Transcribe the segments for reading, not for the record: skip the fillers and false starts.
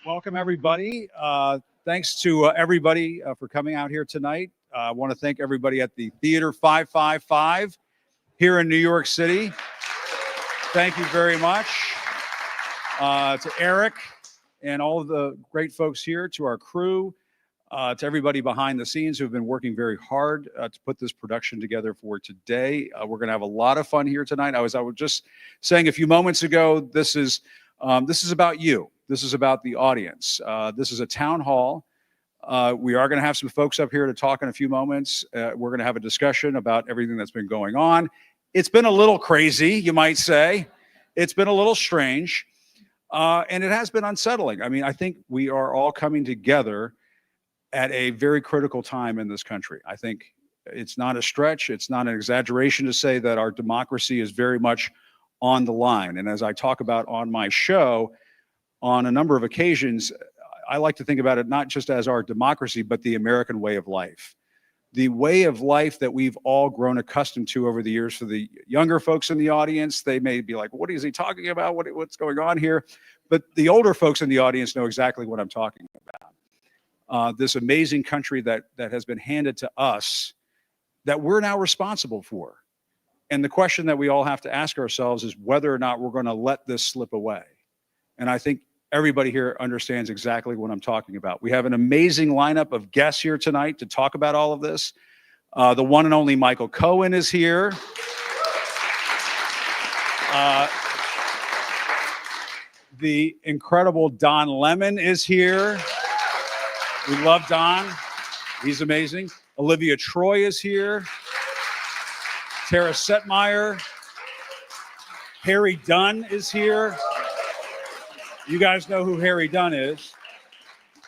Welcome, everybody. Thanks to everybody for coming out here tonight. I want to thank everybody at the Theater 555 here in New York City. Thank you very much to Eric and all of the great folks here, to our crew, to everybody behind the scenes who have been working very hard to put this production together for today. We're going to have a lot of fun here tonight. I was just saying a few moments ago, this is about you. This is about the audience. This is a town hall. We are going to have some folks up here to talk in a few moments. We're going to have a discussion about everything that's been going on. It's been a little crazy, you might say. It's been a little strange, and it has been unsettling. I mean, I think we are all coming together at a very critical time in this country. I think it's not a stretch. It's not an exaggeration to say that our democracy is very much on the line. And as I talk about on my show, on a number of occasions, I like to think about it not just as our democracy, but the American way of life. The way of life that we've all grown accustomed to over the years. For the younger folks in the audience, they may be like, what is he talking about? What's going on here? But the older folks in the audience know exactly what I'm talking about. This amazing country that has been handed to us that we're now responsible for. And the question that we all have to ask ourselves is whether or not we're going to let this slip away. And I think everybody here understands exactly what I'm talking about. We have an amazing lineup of guests here tonight to talk about all of this. The one and only Michael Cohen is here. The incredible Don Lemon is here. We love Don. He's amazing. Olivia Troy is here. Tara Setmeyer. Harry Dunn is here. You guys know who Harry Dunn is.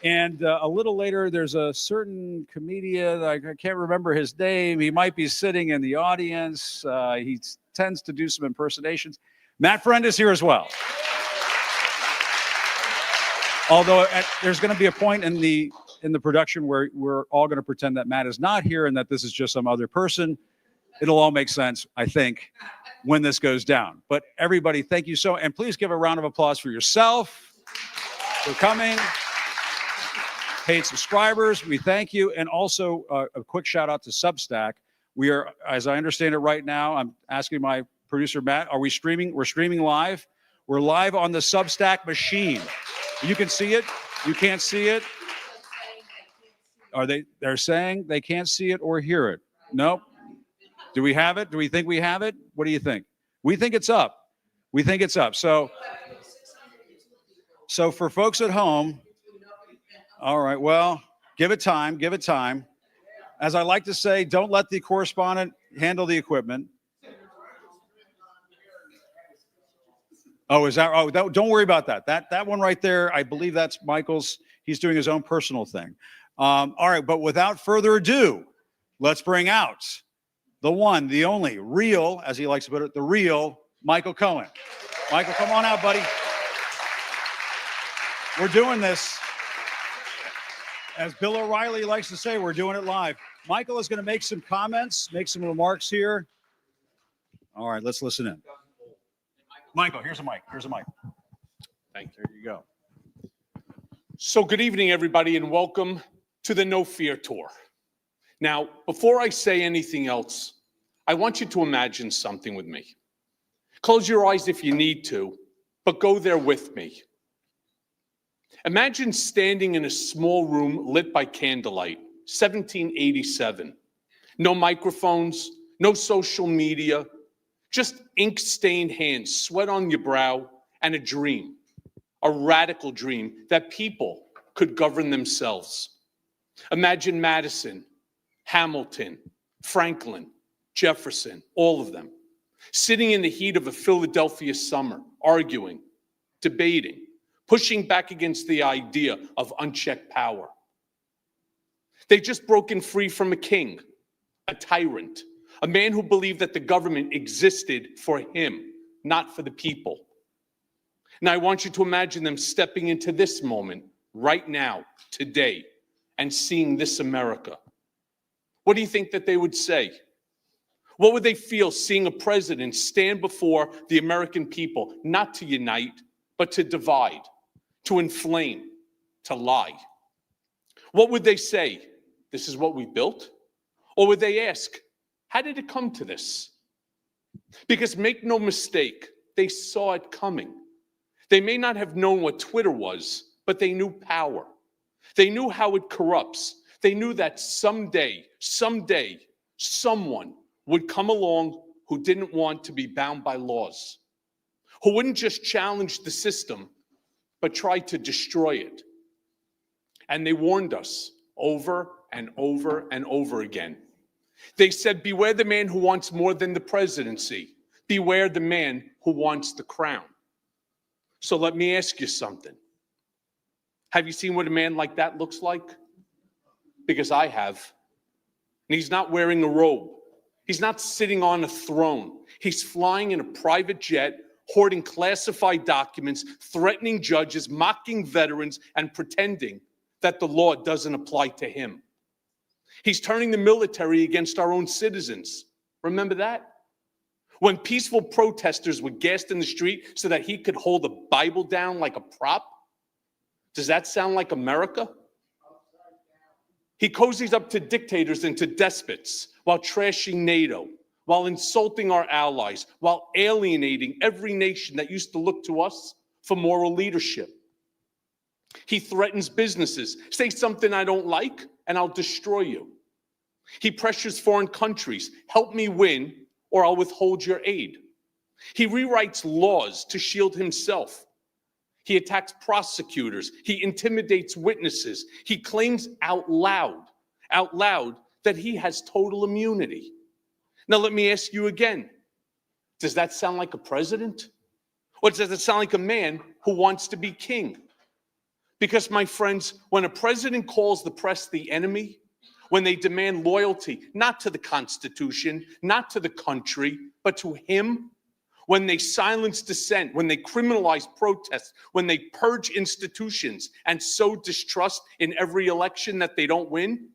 And a little later, there's a certain comedian, I can't remember his name. He might be sitting in the audience. He tends to do some impersonations. Matt Friend is here as well. Although there's going to be a point in the production where we're all going to pretend that Matt is not here and that this is just some other person. It'll all make sense, I think, when this goes down. But everybody, thank you so, and please give a round of applause for yourself for coming. Paid subscribers, we thank you. And also a quick shout out to Substack. We are, as I understand it right now, I'm asking my producer, Matt, are we streaming? We're streaming live. We're live on the Substack machine. You can see it. You can't see it. They're saying they can't see it or hear it. Nope. Do we have it? Do we think we have it? What do you think? We think it's up. We think it's up. So for folks at home, all right, well, give it time. Give it time. As I like to say, don't let the correspondent handle the equipment. Oh, is that? Oh, don't worry about that. That one right there, I believe that's Michael's. He's doing his own personal thing. All right, but without further ado, let's bring out the one, the only, real, as he likes to put it, the real Michael Cohen. Michael, come on out, buddy. We're doing this. As Bill O'Reilly likes to say, we're doing it live. Michael is going to make some comments, make some remarks here. All right, let's listen in. Michael, here's a mic. Here's a mic. Thank you. There you go. So good evening, everybody, and welcome to the No Fear Tour. Now, before I say anything else, I want you to imagine something with me. Close your eyes if you need to, but go there with me. Imagine standing in a small room lit by candlelight, 1787. No microphones, no social media, just ink-stained hands, sweat on your brow, and a dream, a radical dream that people could govern themselves. Imagine Madison, Hamilton, Franklin, Jefferson, all of them, sitting in the heat of a Philadelphia summer, arguing, debating, pushing back against the idea of unchecked power. They'd just broken free from a king, a tyrant, a man who believed that the government existed for him, not for the people. Now, I want you to imagine them stepping into this moment right now, today, and seeing this America. What do you think that they would say? What would they feel seeing a president stand before the American people, not to unite, but to divide, to inflame, to lie. What would they say? This is what we built? Or would they ask, how did it come to this? Because make no mistake, they saw it coming. They may not have known what Twitter was, but they knew power. They knew how it corrupts. They knew that someday, someone would come along who didn't want to be bound by laws, who wouldn't just challenge the system, but try to destroy it. And they warned us over and over and over again. They said, beware the man who wants more than the presidency. Beware the man who wants the crown. So let me ask you something. Have you seen what a man like that looks like? Because I have. And he's not wearing a robe. He's not sitting on a throne. He's flying in a private jet, hoarding classified documents, threatening judges, mocking veterans, and pretending that the law doesn't apply to him. He's turning the military against our own citizens. Remember that? When peaceful protesters were gassed in the street so that he could hold the Bible down like a prop? Does that sound like America? He cozies up to dictators and to despots while trashing NATO, while insulting our allies, while alienating every nation that used to look to us for moral leadership. He threatens businesses. Say something I don't like, and I'll destroy you. He pressures foreign countries. Help me win, or I'll withhold your aid. He rewrites laws to shield himself. He attacks prosecutors. He intimidates witnesses. He claims out loud that he has total immunity. Now, let me ask you again. Does that sound like a president? Or does it sound like a man who wants to be king? Because, my friends, when a president calls the press the enemy, when they demand loyalty, not to the Constitution, not to the country, but to him, when they silence dissent, when they criminalize protests, when they purge institutions and sow distrust in every election that they don't win,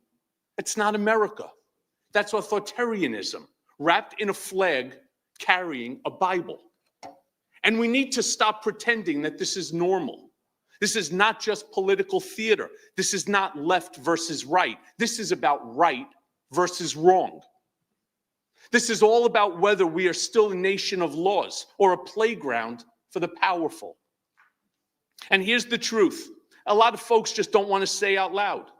it's not America. That's authoritarianism, wrapped in a flag carrying a Bible. And we need to stop pretending that this is normal. This is not just political theater. This is not left versus right. This is about right versus wrong. This is all about whether we are still a nation of laws or a playground for the powerful. And here's the truth. A lot of folks just don't want to say out loud.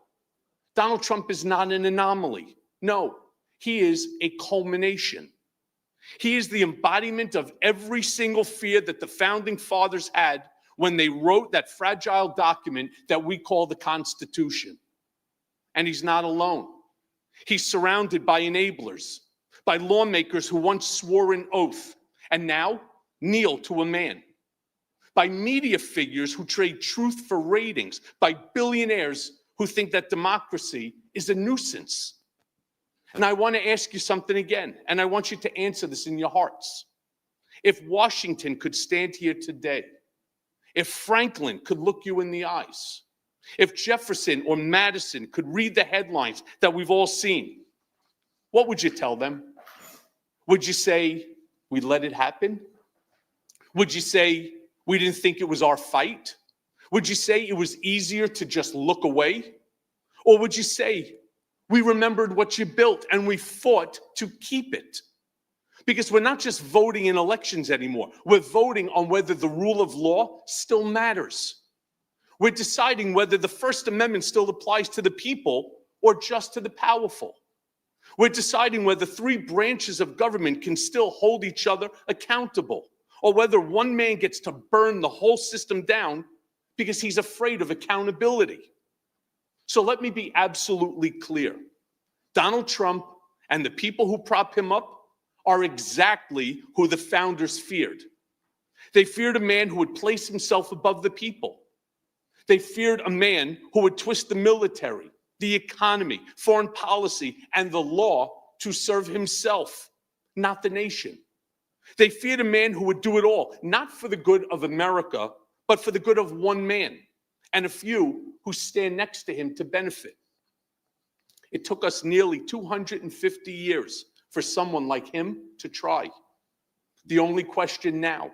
Donald Trump is not an anomaly. No, he is a culmination. He is the embodiment of every single fear that the founding fathers had when they wrote that fragile document that we call the Constitution. And he's not alone. He's surrounded by enablers, by lawmakers who once swore an oath and now kneel to a man, by media figures who trade truth for ratings, by billionaires who think that democracy is a nuisance. And I want to ask you something again, and I want you to answer this in your hearts. If Washington could stand here today, if Franklin could look you in the eyes, if Jefferson or Madison could read the headlines that we've all seen, what would you tell them? Would you say, we let it happen? Would you say, we didn't think it was our fight? Would you say it was easier to just look away? Or would you say, we remembered what you built and we fought to keep it? Because we're not just voting in elections anymore. We're voting on whether the rule of law still matters. We're deciding whether the First Amendment still applies to the people or just to the powerful. We're deciding whether three branches of government can still hold each other accountable, or whether one man gets to burn the whole system down because he's afraid of accountability. So let me be absolutely clear. Donald Trump and the people who prop him up are exactly who the founders feared. They feared a man who would place himself above the people. They feared a man who would twist the military, the economy, foreign policy, and the law to serve himself, not the nation. They feared a man who would do it all, not for the good of America, but for the good of one man and a few who stand next to him to benefit. It took us nearly 250 years for someone like him to try. The only question now,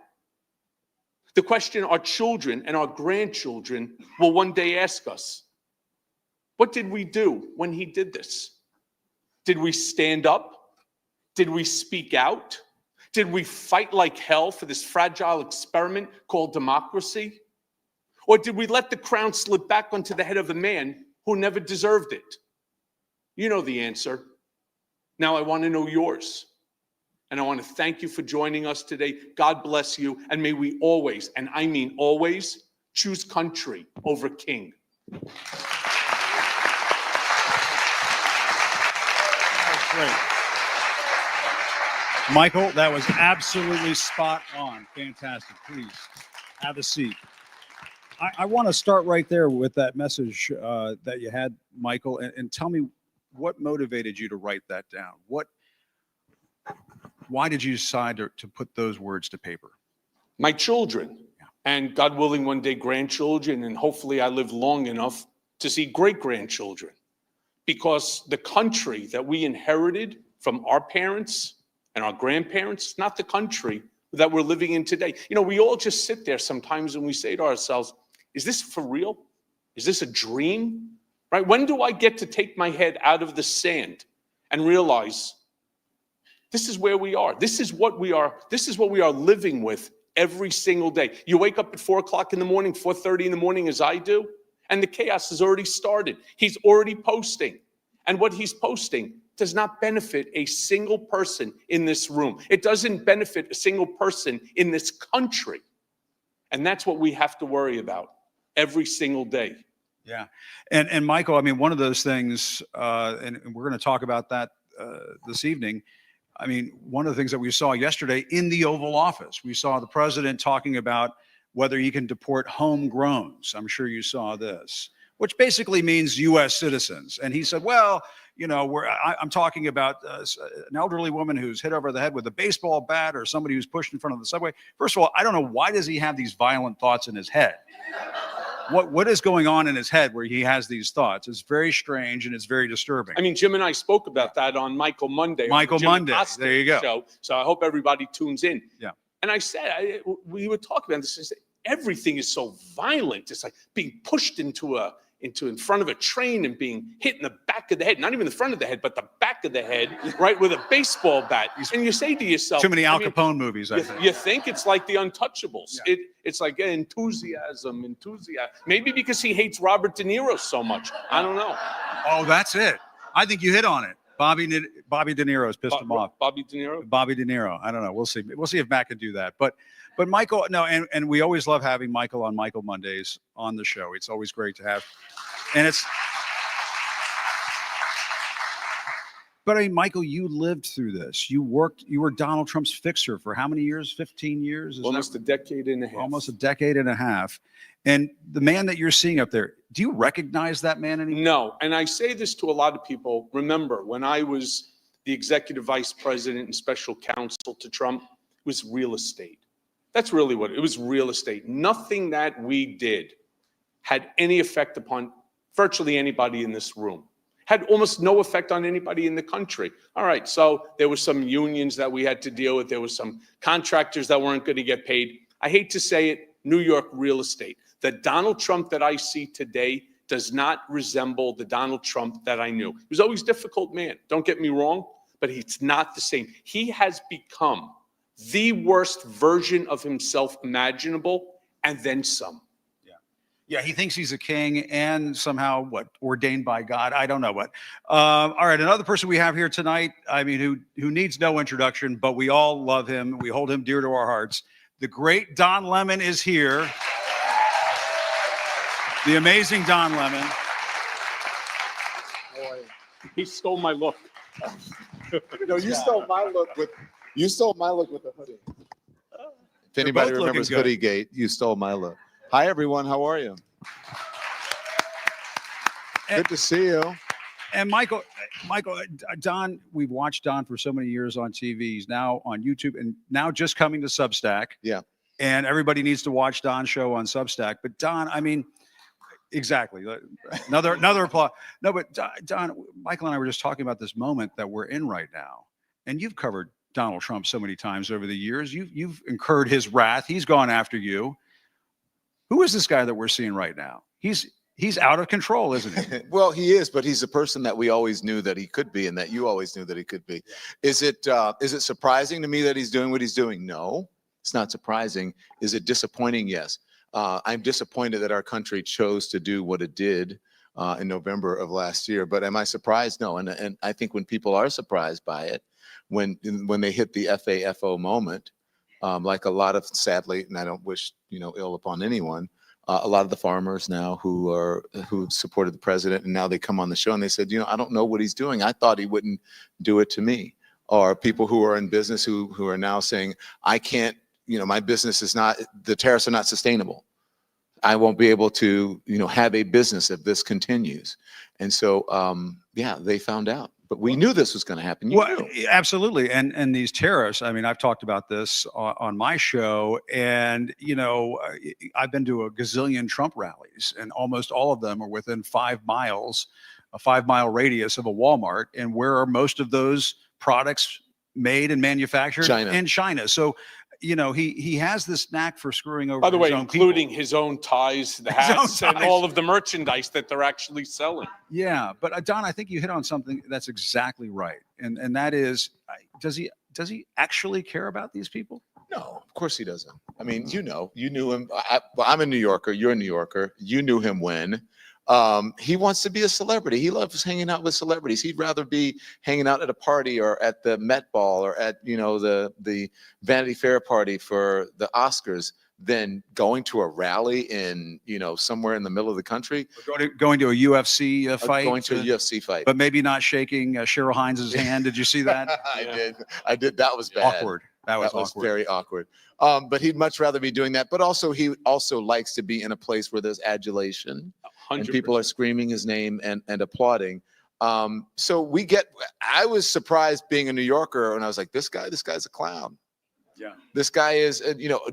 The question our children and our grandchildren will one day ask us, what did we do when he did this? Did we stand up? Did we speak out? Did we fight like hell for this fragile experiment called democracy? Or did we let the crown slip back onto the head of a man who never deserved it? You know the answer. Now I want to know yours. And I want to thank you for joining us today. God bless you. And may we always, and I mean always, choose country over king. Great. Michael, that was absolutely spot on. Fantastic. Please have a seat. I want to start right there with that message that you had, Michael, and tell me what motivated you to write that down. Why did you decide to put those words to paper? My children, and God willing, one day grandchildren, and hopefully I live long enough to see great-grandchildren. Because the country that we inherited from our parents and our grandparents, not the country that we're living in today. You know, we all just sit there sometimes and we say to ourselves, is this for real? Is this a dream? Right? When do I get to take my head out of the sand and realize this is where we are? This is what we are. This is what we are living with every single day. You wake up at 4 o'clock in the morning, 4:30 in the morning as I do, and the chaos has already started. He's already posting. And what he's posting does not benefit a single person in this room. It doesn't benefit a single person in this country. And that's what we have to worry about every single day. Yeah. And Michael, I mean, one of those things, and we're going to talk about that this evening. I mean, one of the things that we saw yesterday in the Oval Office, we saw the president talking about whether he can deport homegrowns. I'm sure you saw this, which basically means U.S. citizens. And he said, well, you know, I'm talking about an elderly woman who's hit over the head with a baseball bat or somebody who's pushed in front of the subway. First of all, I don't know, why does he have these violent thoughts in his head? What is going on in his head where he has these thoughts? It's very strange and it's very disturbing. I mean, Jim and I spoke about that on Michael Monday. Michael Monday, Acosta there you go. Show. So I hope everybody tunes in. Yeah. And I said, we were talking about this. Everything is so violent. It's like being pushed in front of a train and being hit in the back of the head. Not even the front of the head, but the back of the head, right, with a baseball bat. And you say to yourself, too many Al Capone movies, I think. You think it's like The Untouchables. Yeah. It's like enthusiasm. Maybe because he hates Robert De Niro so much. I don't know. Oh, that's it. I think you hit on it. Bobby De Niro's pissed him off. Bobby De Niro? Bobby De Niro. I don't know. We'll see. We'll see if Matt can do that. But Michael, no, and we always love having Michael on Michael Mondays on the show. It's always great to have. And but I mean, Michael, you lived through this. You were Donald Trump's fixer for how many years? 15 years? Almost a decade and a half. Almost a decade and a half. And the man that you're seeing up there, do you recognize that man anymore? No. And I say this to a lot of people. Remember, when I was the executive vice president and special counsel to Trump, it was real estate. That's really what it was, real estate. Nothing that we did had any effect upon virtually anybody in this room. Had almost no effect on anybody in the country. All right, so there were some unions that we had to deal with. There were some contractors that weren't going to get paid. I hate to say it, New York real estate. The Donald Trump that I see today does not resemble the Donald Trump that I knew. He was always a difficult man, don't get me wrong, but he's not the same. He has become the worst version of himself imaginable, and then some. Yeah, he thinks he's a king and somehow, ordained by God. I don't know what. All right, another person we have here tonight, I mean, who needs no introduction, but we all love him. We hold him dear to our hearts. The great Don Lemon is here. The amazing Don Lemon. He stole my look. No, you stole my look with the hoodie. If anybody remembers Hoodiegate, you stole my look. Hi, everyone. How are you? Good to see you. And Michael, Don, we've watched Don for so many years on TV. He's now on YouTube and now just coming to Substack. Yeah. And everybody needs to watch Don's show on Substack. But Don, I mean, exactly. Another applause. No, but Don, Michael and I were just talking about this moment that we're in right now. And you've covered Donald Trump so many times over the years. You've incurred his wrath. He's gone after you. Who is this guy that we're seeing right now? He's out of control, isn't he? Well, he is, but he's a person that we always knew that he could be, and that you always knew that he could be. Is it surprising to me that he's doing what he's doing? No, it's not surprising. Is it disappointing? Yes. I'm disappointed that our country chose to do what it did in November of last year. But am I surprised? No. And I think when people are surprised by it, when they hit the FAFO moment, like a lot of, sadly, and I don't wish ill upon anyone, a lot of the farmers now who supported the president, and now they come on the show and they said, I don't know what he's doing. I thought he wouldn't do it to me. Or people who are in business who are now saying, I can't, my business is not, the tariffs are not sustainable. I won't be able to, have a business if this continues. And so, yeah, they found out. But we knew this was going to happen. You Well, knew. absolutely. And these tariffs, I mean, I've talked about this on my show, and, I've been to a gazillion Trump rallies, and almost all of them are within 5 miles, a 5-mile radius of a Walmart. And where are most of those products made and manufactured? China. In China. So, he has this knack for screwing over. By the way, his own including people. his own ties, the His own hats, and ties. all of the merchandise that they're actually selling. Yeah, but Don, I think you hit on something that's exactly right, and that is, does he actually care about these people? No, of course he doesn't. I mean, you knew him. I'm a New Yorker. You're a New Yorker. You knew him when. He wants to be a celebrity. He loves hanging out with celebrities. He'd rather be hanging out at a party or at the Met Ball or at, the Vanity Fair party for the Oscars than going to a rally in, somewhere in the middle of the country. Going to a UFC fight. Going to a UFC fight. But maybe not shaking Cheryl Hines's hand. Did you see that? I did. That was bad. Awkward. That was awkward. Very awkward. But he'd much rather be doing that. But also, he also likes to be in a place where there's adulation. 100%. And people are screaming his name and applauding. So I was surprised being a New Yorker, and I was like, this guy's a clown. Yeah. This guy is,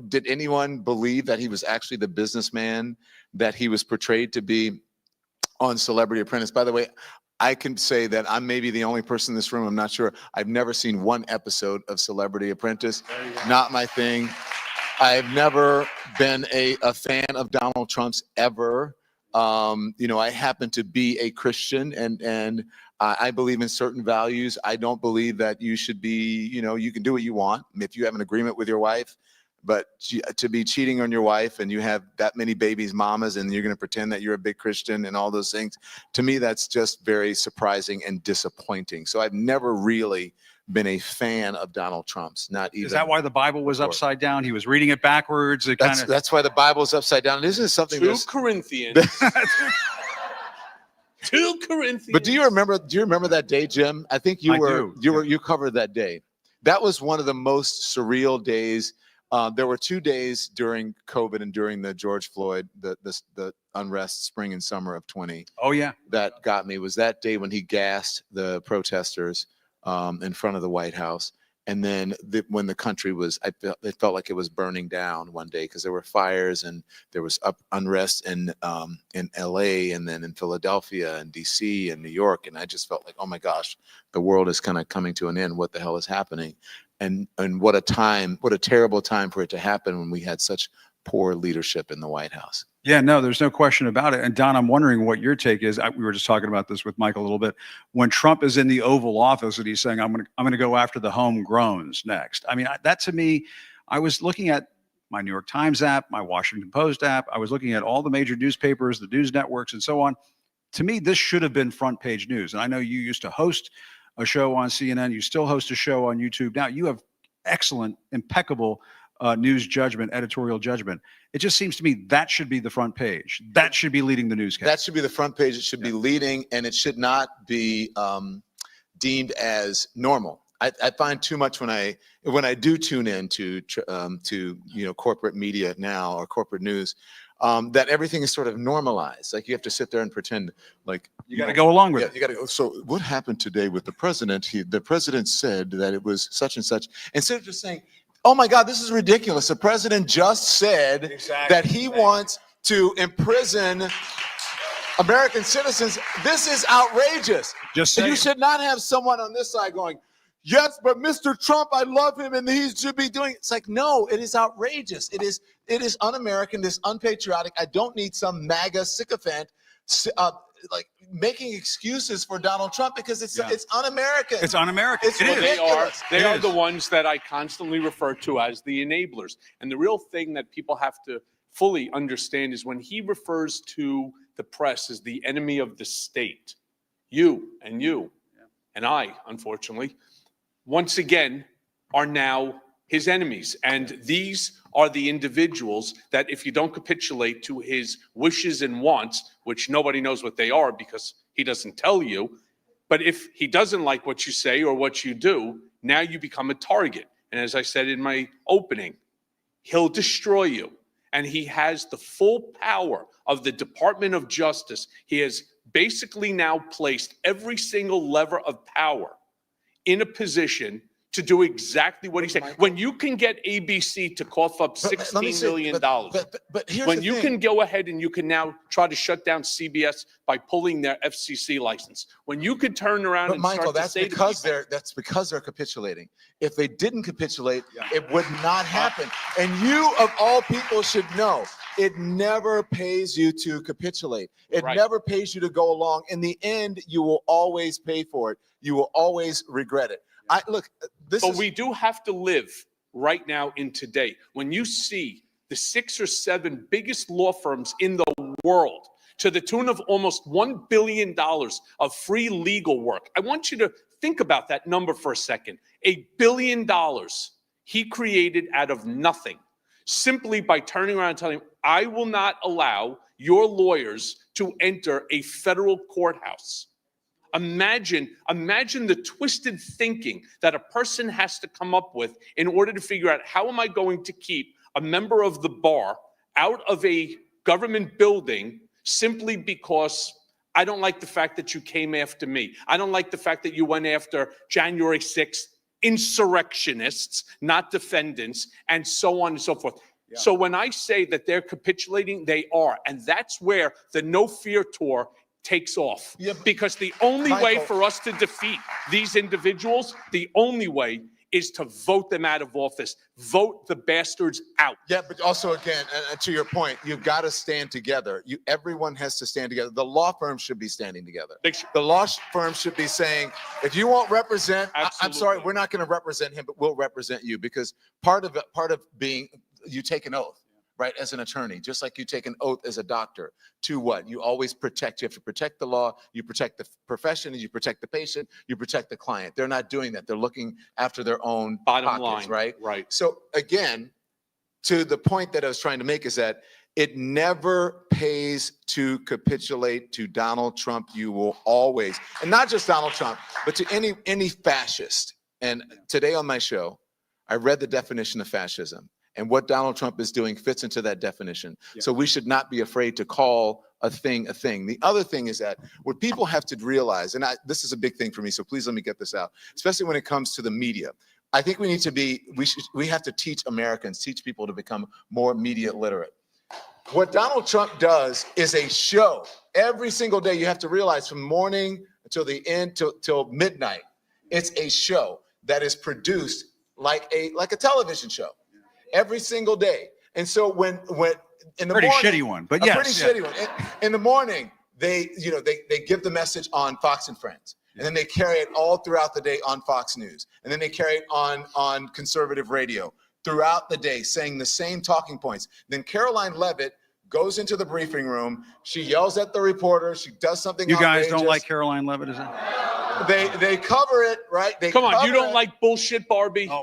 did anyone believe that he was actually the businessman that he was portrayed to be on Celebrity Apprentice? By the way, I can say that I'm maybe the only person in this room, I'm not sure, I've never seen one episode of Celebrity Apprentice. Not my thing. I've never been a fan of Donald Trump's ever. I happen to be a Christian, and I believe in certain values. I don't believe that you should be, you can do what you want if you have an agreement with your wife, but to be cheating on your wife and you have that many babies' mamas and you're going to pretend that you're a big Christian and all those things, to me, that's just very surprising and disappointing. So I've never really been a fan of Donald Trump's, not even. Is that why the Bible was upside down? He was reading it backwards. That's why the Bible's upside down. And isn't it something 2 Corinthians. 2 Corinthians. But do you remember that day, Jim? I think you covered that day. That was one of the most surreal days. There were 2 days during COVID and during the George Floyd, the unrest spring and summer of 20. Oh yeah. That got me was that day when he gassed the protesters in front of the White House. And then when the country it felt like it was burning down one day because there were fires and there was unrest in LA and then in Philadelphia and DC and New York. And I just felt like, oh my gosh, the world is kind of coming to an end. What the hell is happening? And what a terrible time for it to happen when we had such poor leadership in the White House. Yeah, no, there's no question about it. And Don, I'm wondering what your take is. We were just talking about this with Michael a little bit. When Trump is in the Oval Office and he's saying, I'm going to go after the homegrowns next. I mean, that to me, I was looking at my New York Times app, my Washington Post app. I was looking at all the major newspapers, the news networks, and so on. To me, this should have been front page news. And I know you used to host a show on CNN. You still host a show on YouTube. Now you have excellent, impeccable news judgment, editorial judgment. It just seems to me that should be the front page. That should be leading the newscast. That should be the front page. It should be leading, and it should not be deemed as normal. I find too much when I do tune in to corporate media now or corporate news, that everything is sort of normalized. Like you have to sit there and pretend like you got to go along with it. You got to go. So what happened today with the president? The president said that it was such and such. Instead of just saying, oh my God, this is ridiculous. The president just said that he wants to imprison American citizens. This is outrageous. Just and saying. you should not have someone on this side going, yes, but Mr. Trump, I love him and he should be doing it. It's like, no, it is outrageous. It is un-American. It is unpatriotic. I don't need some MAGA sycophant like making excuses for Donald Trump because it's un-American. It's un-American. It's It is. ridiculous. They are the ones that I constantly refer to as the enablers. And the real thing that people have to fully understand is when he refers to the press as the enemy of the state, you and I, unfortunately, once again, are now his enemies. And these are the individuals that if you don't capitulate to his wishes and wants, which nobody knows what they are because he doesn't tell you, but if he doesn't like what you say or what you do, now you become a target. And as I said in my opening, he'll destroy you. And he has the full power of the Department of Justice. He has basically now placed every single lever of power in a position to do exactly what he said. When you can get ABC to cough up $16 million, but here's when the you thing. can go ahead and you can now try to shut down CBS by pulling their FCC license, when you could turn around But and Michael, start to that's say because to people, that's because they're capitulating. If they didn't capitulate, it would not happen. And you, of all people, should know it never pays you to capitulate. It Right. never pays you to go along. In the end, you will always pay for it. You will always regret it. But we do have to live right now in today. When you see the 6 or 7 biggest law firms in the world to the tune of almost $1 billion of free legal work, I want you to think about that number for a second. $1 billion he created out of nothing, simply by turning around and telling him, I will not allow your lawyers to enter a federal courthouse. Imagine the twisted thinking that a person has to come up with in order to figure out how am I going to keep a member of the bar out of a government building simply because I don't like the fact that you came after me. I don't like the fact that you went after January 6th insurrectionists, not defendants, and so on and so forth. Yeah. So when I say that they're capitulating, they are. And that's where the No Fear Tour takes off. Yeah, because the only way for us to defeat these individuals, the only way is to vote them out of office. Vote the bastards out. Yeah, but also, again, to your point, you've got to stand together. Everyone has to stand together. The law firms should be standing together. The law firms should be saying, if you won't represent, I'm sorry, we're not going to represent him, but we'll represent you. Because part of being, you take an oath. Right, as an attorney, just like you take an oath as a doctor to what? You always protect. You have to protect the law. You protect the profession. You protect the patient. You protect the client. They're not doing that. They're looking after their own bottom pockets, line. Right. Right. So again, to the point that I was trying to make is that it never pays to capitulate to Donald Trump. You will always, and not just Donald Trump, but to any fascist. And today on my show, I read the definition of fascism. And what Donald Trump is doing fits into that definition. Yeah. So we should not be afraid to call a thing a thing. The other thing is that what people have to realize, and this is a big thing for me, so please let me get this out, especially when it comes to the media. I think we need to we have to teach Americans, teach people to become more media literate. What Donald Trump does is a show. Every single day, you have to realize from morning until the end, till midnight, it's a show that is produced like a television show. Every single day. And so when in the pretty morning, shitty one, but yes, pretty shitty one. In the morning, they give the message on Fox and Friends, and then they carry it all throughout the day on Fox News, and then they carry it on conservative radio throughout the day, saying the same talking points. Then Caroline Levitt goes into the briefing room. She yells at the reporter. She does something. You guys outrageous. don't like Caroline Levitt, is it? They cover it, right? Come on, you don't like bullshit, Barbie? Oh.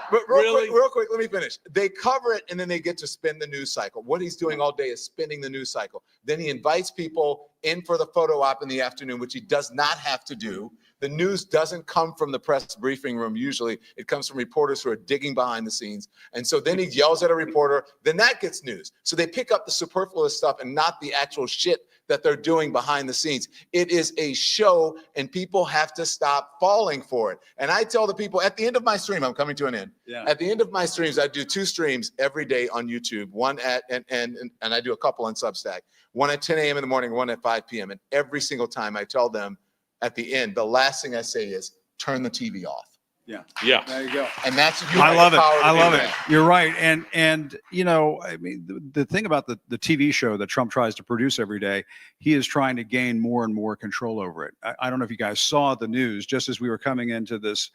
But real quick, let me finish. They cover it, and then they get to spin the news cycle. What he's doing all day is spinning the news cycle. Then he invites people in for the photo op in the afternoon, which he does not have to do. The news doesn't come from the press briefing room. Usually it comes from reporters who are digging behind the scenes. And so then he yells at a reporter, then that gets news. So they pick up the superfluous stuff and not the actual shit that they're doing behind the scenes. It is a show, and people have to stop falling for it. And I tell the people at the end of my stream, I'm coming to an end. Yeah. At the end of my streams, I do 2 streams every day on YouTube. One at, and I do a couple on Substack. One at 10 a.m. in the morning, one at 5 p.m. And every single time I tell them at the end, the last thing I say is, turn the TV off. Yeah. Yeah. There you go. And that's, I love it. I love do it. that. You're right. And you know, I mean, the thing about the TV show that Trump tries to produce every day, he is trying to gain more and more control over it. I don't know if you guys saw the news just as we were coming into this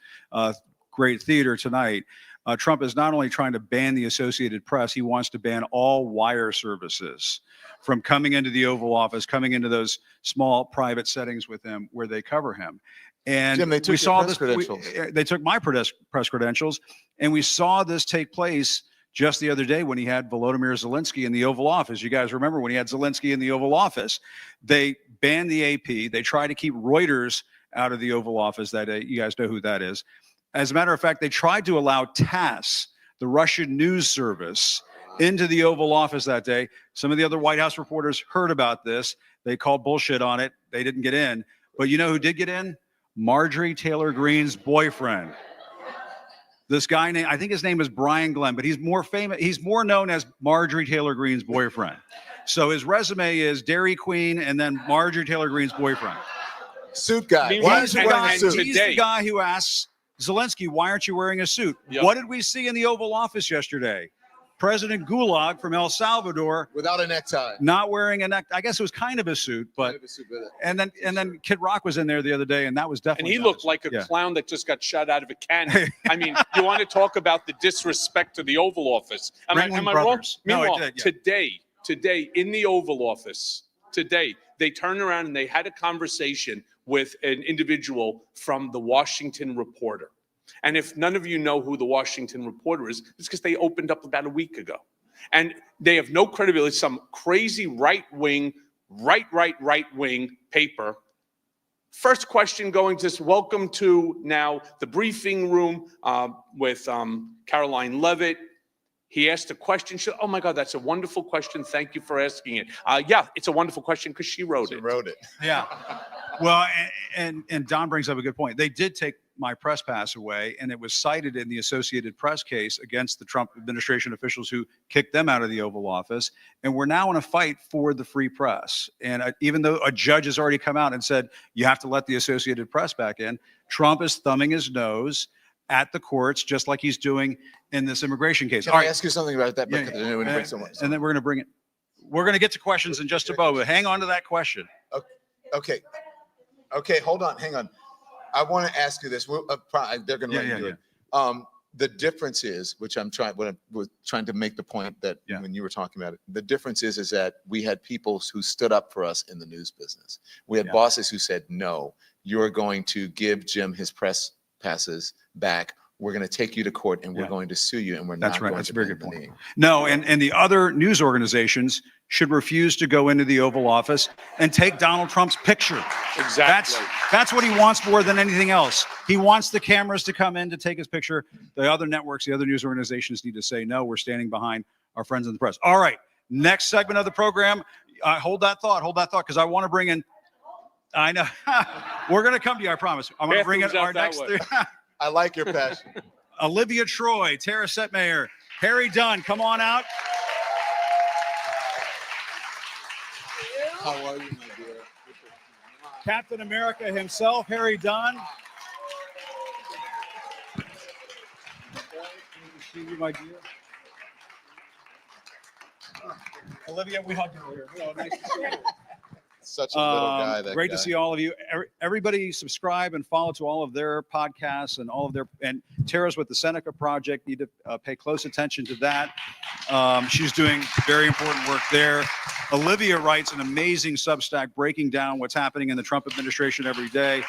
great theater tonight. Trump is not only trying to ban the Associated Press, he wants to ban all wire services from coming into the Oval Office, coming into those small private settings with him where they cover him. And Jim, they took we your saw press this. credentials. They took my press credentials, and we saw this take place just the other day when he had Volodymyr Zelensky in the Oval Office. You guys remember when he had Zelensky in the Oval Office? They banned the AP. They tried to keep Reuters out of the Oval Office. That you guys know who that is. As a matter of fact, they tried to allow TASS, the Russian news service, into the Oval Office that day. Some of the other White House reporters heard about this. They called bullshit on it. They didn't get in. But you know who did get in? Marjorie Taylor Greene's boyfriend. This guy named, I think his name is Brian Glenn, but he's more famous. He's more known as Marjorie Taylor Greene's boyfriend. So his resume is Dairy Queen and then Marjorie Taylor Greene's boyfriend. Suit guy. Meanwhile, Why is he and- wearing a and suit? today- He's the guy who asks Zelensky, why aren't you wearing a suit? Yep. What did we see in the Oval Office yesterday? President Gulag from El Salvador Without a necktie. not wearing a neck. I guess it was kind of a suit, but and then Kid Rock was in there the other day, and that was And definitely. he not a looked suit. like a Yeah. clown that just got shot out of a cannon. I mean, you want to talk about the disrespect to the Oval Office? Am I Ringling wrong? Brothers. No, it Meanwhile, did, yeah. today in the Oval Office, they turned around and they had a conversation with an individual from the Washington Reporter. And if none of you know who the Washington Reporter is, it's because they opened up about a week ago. And they have no credibility. Some crazy right-wing paper. First question going to welcome to now the briefing room with Caroline Levitt. He asked a question. She said, oh my God, that's a wonderful question. Thank you for asking it. Yeah, it's a wonderful question because she wrote it. Yeah. Well, and Don brings up a good point. They did take my press pass away, and it was cited in the Associated Press case against the Trump administration officials who kicked them out of the Oval Office. And we're now in a fight for the free press. And even though a judge has already come out and said you have to let the Associated Press back in, Trump is thumbing his nose at the courts, just like he's doing in this immigration case. Can I ask you something about that? Yeah, Because I know when you bring someone- and then we're going to bring it. We're going to get to questions in just a moment. Hang on to that question. Okay. Okay, hold on, hang on. I want to ask you this. They're going to let you do it. The difference is, which I'm trying to make the point that when you were talking about it, the difference is that we had people who stood up for us in the news business. We had bosses who said, no, you're going to give Jim his press passes back. We're going to take you to court and we're going to sue you, and we're not going That's to a very bend good the point. knee. No, and the other news organizations should refuse to go into the Oval Office and take Donald Trump's picture. Exactly. That's what he wants more than anything else. He wants the cameras to come in to take his picture. The other networks, the other news organizations need to say, no, we're standing behind our friends in the press. All right, next segment of the program. Hold that thought, because I want to bring in, I know, we're going to come to you, I promise. I'm going to bring in our next, I like your passion. Olivia Troy, Tara Setmayer, Harry Dunn, come on out. How are you, my dear? Captain America himself, Harry Dunn. Good to see you, my dear. Olivia, we hug you here. Oh, nice to see you. Such a little guy. That Great guy. to see all of you. Everybody subscribe and follow to all of their podcasts and all of their, and Tara's with the Seneca Project. Need to pay close attention to that. She's doing very important work there. Olivia writes an amazing Substack breaking down what's happening in the Trump administration every day.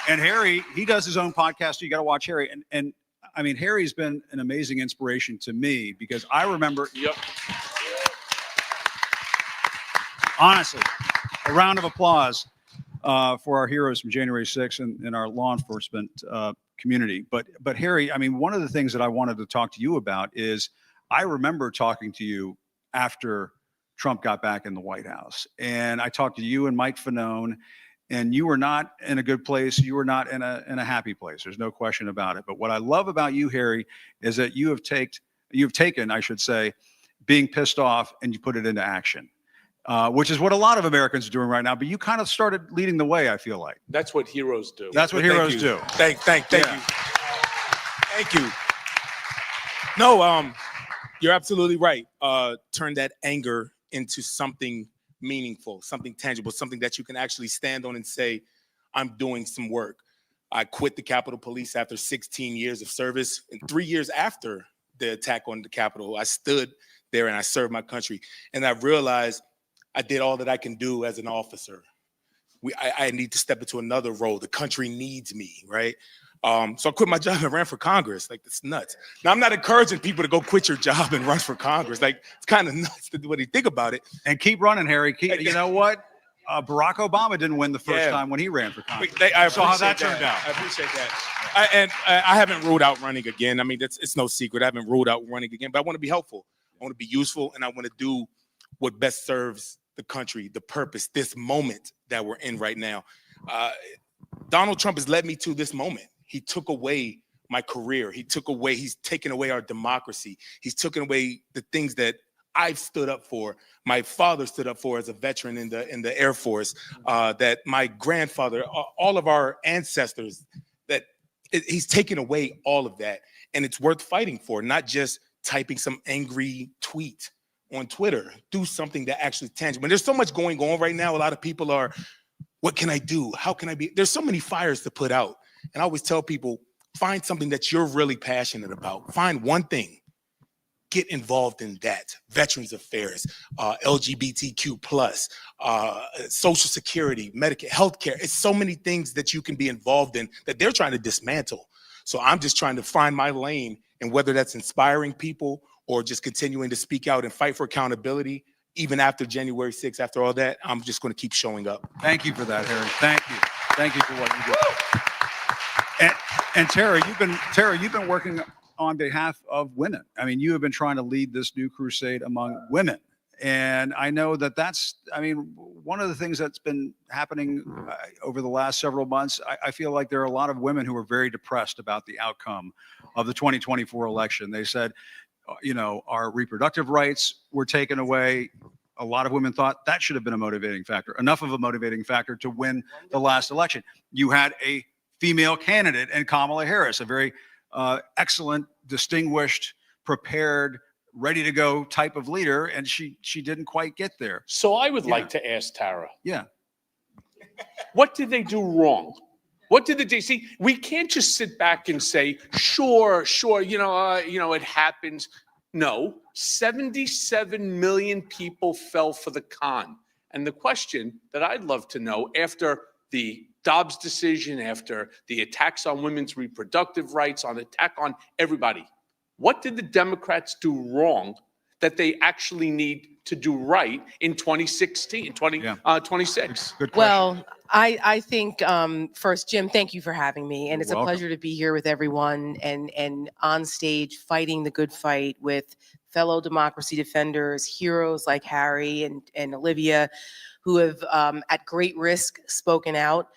And Harry, he does his own podcast. So you got to watch Harry. And I mean, Harry's been an amazing inspiration to me because I remember, honestly, a round of applause for our heroes from January 6th and our law enforcement community. But Harry, I mean, one of the things that I wanted to talk to you about is I remember talking to you after Trump got back in the White House. And I talked to you and Mike Fanone, and you were not in a good place. You were not in a happy place. There's no question about it. But what I love about you, Harry, is that you've taken, I should say, being pissed off and you put it into action. which is what a lot of Americans are doing right now. But you kind of started leading the way, I feel like. That's what heroes do. That's what heroes do. Thank Yeah. you. Thank you. No, you're absolutely right. Turn that anger into something meaningful, something tangible, something that you can actually stand on and say, I'm doing some work. I quit the Capitol Police after 16 years of service, and 3 years after the attack on the Capitol, I stood there and I served my country. And I realized I did all that I can do as an officer. I need to step into another role. The country needs me, right? So I quit my job and ran for Congress. Like, it's nuts. Now, I'm not encouraging people to go quit your job and run for Congress. Like, it's kind of nuts to do what you think about it. And keep running, Harry. You know what? Barack Obama didn't win the first time when he ran for Congress. I saw how that appreciate turned out. I appreciate that. I haven't ruled out running again. I mean, it's no secret. I haven't ruled out running again, but I want to be helpful. I want to be useful, and I want to do what best serves the country, the purpose, this moment that we're in right now. Donald Trump has led me to this moment. He took away my career. He's taken away our democracy. He's taken away the things that I've stood up for. My father stood up for as a veteran in the Air Force, that my grandfather, all of our ancestors, he's taken away all of that. And it's worth fighting for, not just typing some angry tweet on Twitter. Do something that actually tangible. And there's so much going on right now. A lot of people are, what can I do? How can I be? There's so many fires to put out. And I always tell people, find something that you're really passionate about. Find one thing. Get involved in that. Veterans affairs, LGBTQ plus, Social Security, Medicare, healthcare. It's so many things that you can be involved in that they're trying to dismantle. So I'm just trying to find my lane, and whether that's inspiring people or just continuing to speak out and fight for accountability, even after January 6th, after all that, I'm just going to keep showing up. Thank you for that, Harry. Thank you. Thank you for what you do. And Tara, you've been working on behalf of women. I mean, you have been trying to lead this new crusade among women. And I know that's one of the things that's been happening over the last several months. I feel like there are a lot of women who are very depressed about the outcome of the 2024 election. They said, our reproductive rights were taken away. A lot of women thought that should have been a motivating factor, enough of a motivating factor to win the last election. You had a female candidate in Kamala Harris, a very excellent, distinguished, prepared, ready to go type of leader, and she didn't quite get there. So I would like to ask Tara. Yeah. What did they do wrong? What did they see? We can't just sit back and say, sure, it happens. No, 77 million people fell for the con. And the question that I'd love to know, after the Dobbs decision, after the attacks on women's reproductive rights, on attack on everybody, what did the Democrats do wrong that they actually need to do right in 2026? Good question. Well, I think first, Jim, thank you for having me. And You're it's a welcome. pleasure to be here with everyone and on stage fighting the good fight with fellow democracy defenders, heroes like Harry and Olivia, who have at great risk spoken out.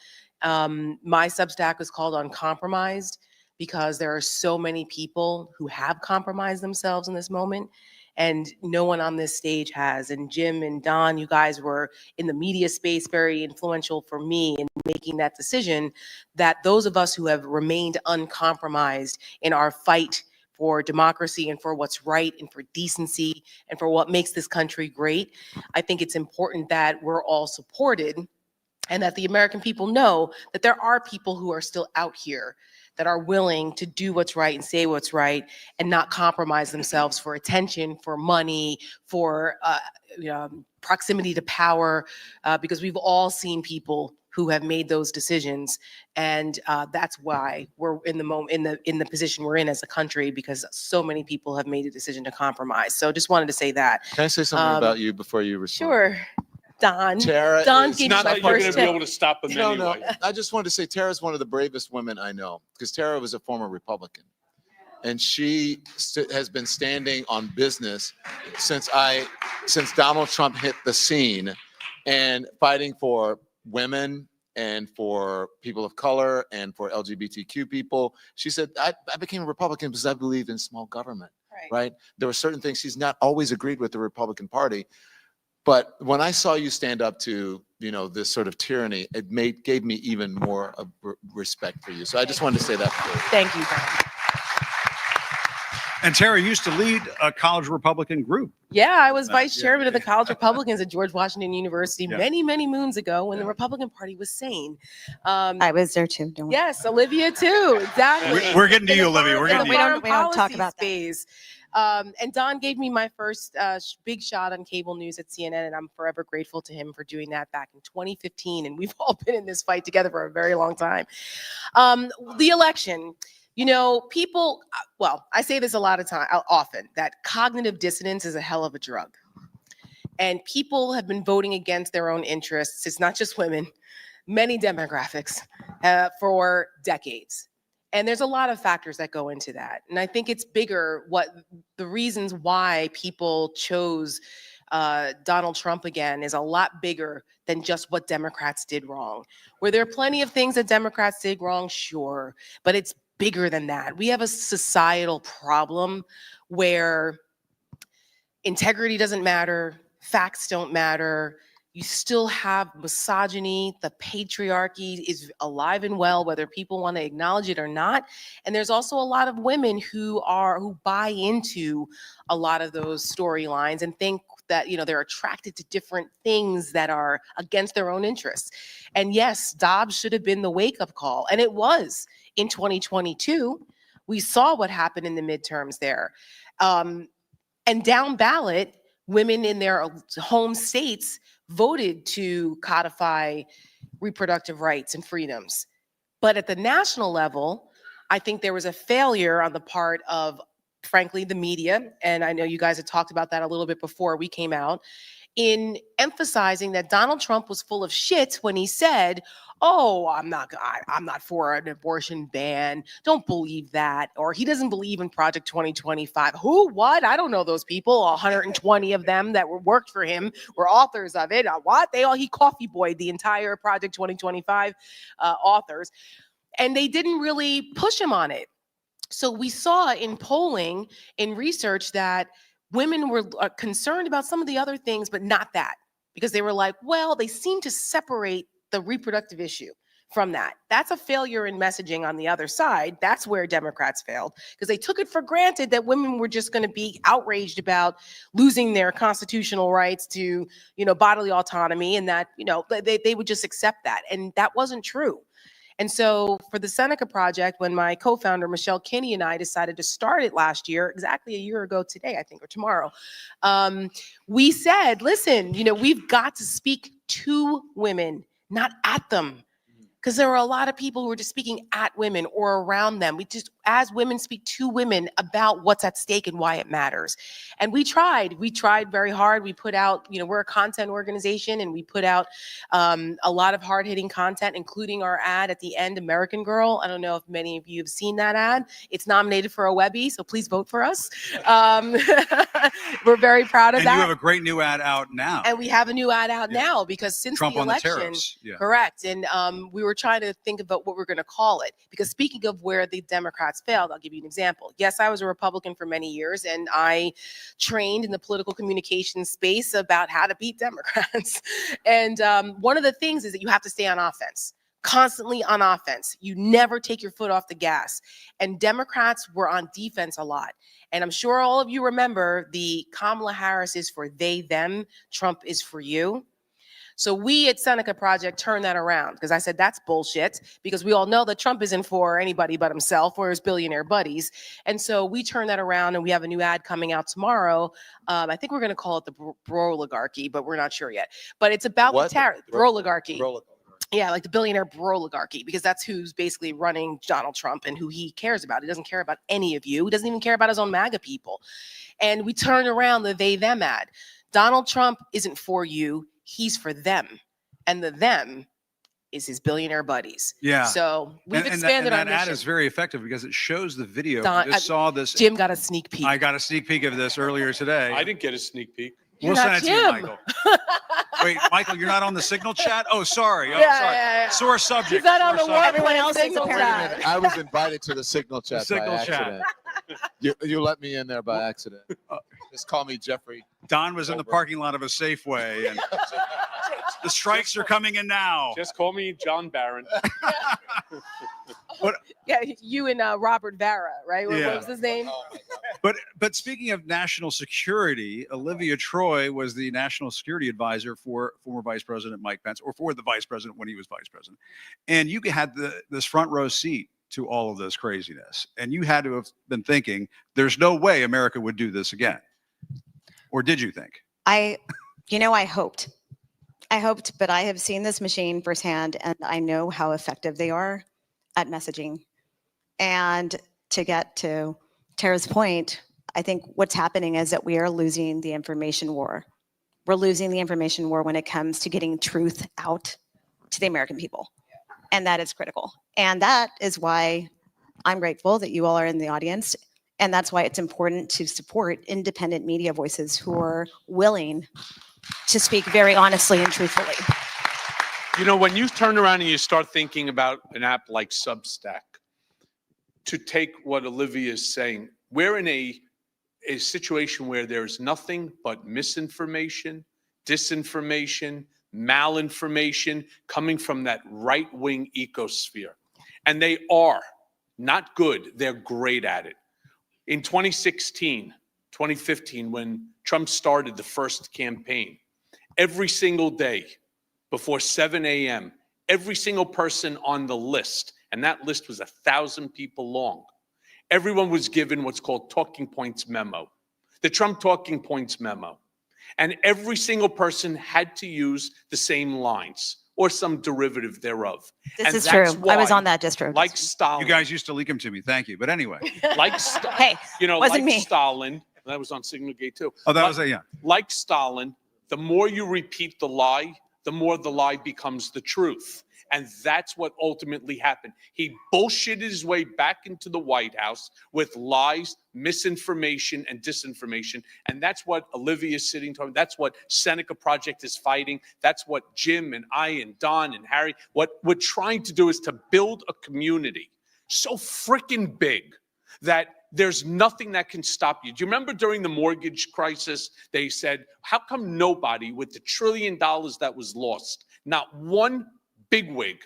My Substack is called Uncompromised because there are so many people who have compromised themselves in this moment, and no one on this stage has. And Jim and Don, you guys were in the media space, very influential for me in making that decision, that those of us who have remained uncompromised in our fight for democracy and for what's right and for decency and for what makes this country great, I think it's important that we're all supported and that the American people know that there are people who are still out here that are willing to do what's right and say what's right and not compromise themselves for attention, for money, for proximity to power, because we've all seen people who have made those decisions, and that's why we're in the position we're in as a country, because so many people have made a decision to compromise. So just wanted to say that. Can I say something about you before you respond? Sure, Don. Tara Don is gave Not me my that you're going first to be tip. able to stop them No, anyway. no. I just wanted to say Tara's one of the bravest women I know, because Tara was a former Republican. And she has been standing on business since Donald Trump hit the scene, and fighting for women and for people of color and for LGBTQ people. She said, I became a Republican because I believe in small government, right? There were certain things she's not always agreed with the Republican Party, But when I saw you stand up to, this sort of tyranny, it gave me even more of respect for you. So I just wanted to say that. Thank you, Don. And Terry used to lead a college Republican group. Yeah, I was vice Yeah, chairman of the College Republicans at George Washington University Yeah. many, many moons ago when the Yeah. Republican Party was sane. I was there too. Don't. Yes, Olivia too. Exactly. We're getting to In you, the Olivia. foreign- We're in getting the to you. foreign We don't talk policy about that. space. And Don gave me my first big shot on cable news at CNN, and I'm forever grateful to him for doing that back in 2015. And we've all been in this fight together for a very long time. The election. People, well, I say this often, that cognitive dissonance is a hell of a drug. And people have been voting against their own interests. It's not just women, many demographics for decades. And there's a lot of factors that go into that. And I think it's bigger what the reasons why people chose Donald Trump again is a lot bigger than just what Democrats did wrong. Were there plenty of things that Democrats did wrong? Sure. But it's bigger than that. We have a societal problem where integrity doesn't matter, facts don't matter. You still have misogyny. The patriarchy is alive and well, whether people want to acknowledge it or not. And there's also a lot of women who buy into a lot of those storylines and think that they're attracted to different things that are against their own interests. And yes, Dobbs should have been the wake-up call, and it was in 2022. We saw what happened in the midterms there. And down ballot, women in their home states voted to codify reproductive rights and freedoms. But at the national level, I think there was a failure on the part of, frankly, the media, and I know you guys had talked about that a little bit before we came out, in emphasizing that Donald Trump was full of shit when he said, oh, I'm not for an abortion ban. Don't believe that. Or he doesn't believe in Project 2025. Who? What? I don't know those people. 120 of them that worked for him were authors of it. What? He coffee boyed the entire Project 2025 authors. And they didn't really push him on it. So we saw in polling, in research, that women were concerned about some of the other things, but not that, because they were like, well, they seem to separate the reproductive issue from that. That's a failure in messaging on the other side. That's where Democrats failed, because they took it for granted that women were just going to be outraged about losing their constitutional rights to, bodily autonomy, and that, they would just accept that. And that wasn't true. And so for the Seneca Project, when my co-founder, Michelle Kinney, and I decided to start it last year, exactly a year ago today, I think, or tomorrow, we said, listen, we've got to speak to women, not at them. Because there were a lot of people who were just speaking at women or around them. We just, as women, speak to women about what's at stake and why it matters. And we tried very hard. We put out, we're a content organization, and we put out a lot of hard-hitting content, including our ad at the end, American Girl. I don't know if many of you have seen that ad. It's nominated for a Webby, so please vote for us. We're very proud of that. And you have a great new ad out now. And we have a new ad out now, because since Trump the on the election, tariffs. Yeah. correct. And we were trying to think about what we're going to call it, because speaking of where the Democrats failed, I'll give you an example. Yes, I was a Republican for many years, and I trained in the political communication space about how to beat Democrats. And one of the things is that you have to stay on offense. Constantly on offense. You never take your foot off the gas. And Democrats were on defense a lot. And I'm sure all of you remember the Kamala Harris is for they, them, Trump is for you. So we at Seneca Project turned that around, because I said that's bullshit, because we all know that Trump isn't for anybody but himself or his billionaire buddies. And so we turned that around, and we have a new ad coming out tomorrow. I think we're going to call it the Broligarchy, but we're not sure yet. But it's about What? the tariff. Broligarchy. Yeah, like the billionaire broligarchy, because that's who's basically running Donald Trump and who he cares about. He doesn't care about any of you. He doesn't even care about his own MAGA people. And we turned around the they, them ad. Donald Trump isn't for you. He's for them. And the them is his billionaire buddies. Yeah. So we've And expanded our that ad mission. is very effective, because it shows the video. Don, We just saw this. Jim got a sneak peek. I got a sneak peek of this earlier today. I didn't get a sneak peek. You're We'll not send it to you, Jim. Michael. Wait, Michael, you're not on the Signal chat? Oh, sorry. Oh, Yeah, sorry. yeah. Sore subject. He's not on Sore the subject. Everyone else is Signal apparently. chat. Wait a minute, I was invited to the Signal chat Signal by chat. accident. You let me in there by accident. Just call me Jeffrey. Don was in the parking lot of a Safeway, and the strikes are coming in now. Just call me John Barron. Yeah, you and Robert Vara, right? What Yeah. was his name? But speaking of national security, Olivia Troy was the national security advisor for former Vice President Mike Pence, or for the Vice President when he was Vice President. And you had this front row seat to all of this craziness. And you had to have been thinking, there's no way America would do this again. Or did you think? I hoped. I hoped, but I have seen this machine firsthand, and I know how effective they are at messaging. And to get to Tara's point, I think what's happening is that we are losing the information war. We're losing the information war when it comes to getting truth out to the American people. And that is critical. And that is why I'm grateful that you all are in the audience. And that's why it's important to support independent media voices who are willing to speak very honestly and truthfully. You know, when you turn around and you start thinking about an app like Substack, to take what Olivia is saying, we're in a situation where there's nothing but misinformation, disinformation, malinformation coming from that right-wing ecosphere. And they are not good, they're great at it. In 2016, 2015, when Trump started the first campaign, every single day before 7 a.m., every single person on the list, and that list was 1,000 people long, everyone was given what's called talking points memo, the Trump talking points memo. And every single person had to use the same lines or some derivative thereof. This And is that's true. I was why, on that distro. like Stalin. You guys used to leak them to me. Thank you. But anyway. Like Hey, wasn't like me. Stalin, that was on Signal Gate too. Oh, that was yeah. Like Stalin, the more you repeat the lie, the more the lie becomes the truth. And that's what ultimately happened. He bullshitted his way back into the White House with lies, misinformation, and disinformation. And that's what Olivia is sitting talking. That's what Seneca Project is fighting. That's what Jim and I and Don and Harry, what we're trying to do is to build a community so freaking big that there's nothing that can stop you. Do you remember during the mortgage crisis, they said, how come nobody with the $1 trillion that was lost, not one bigwig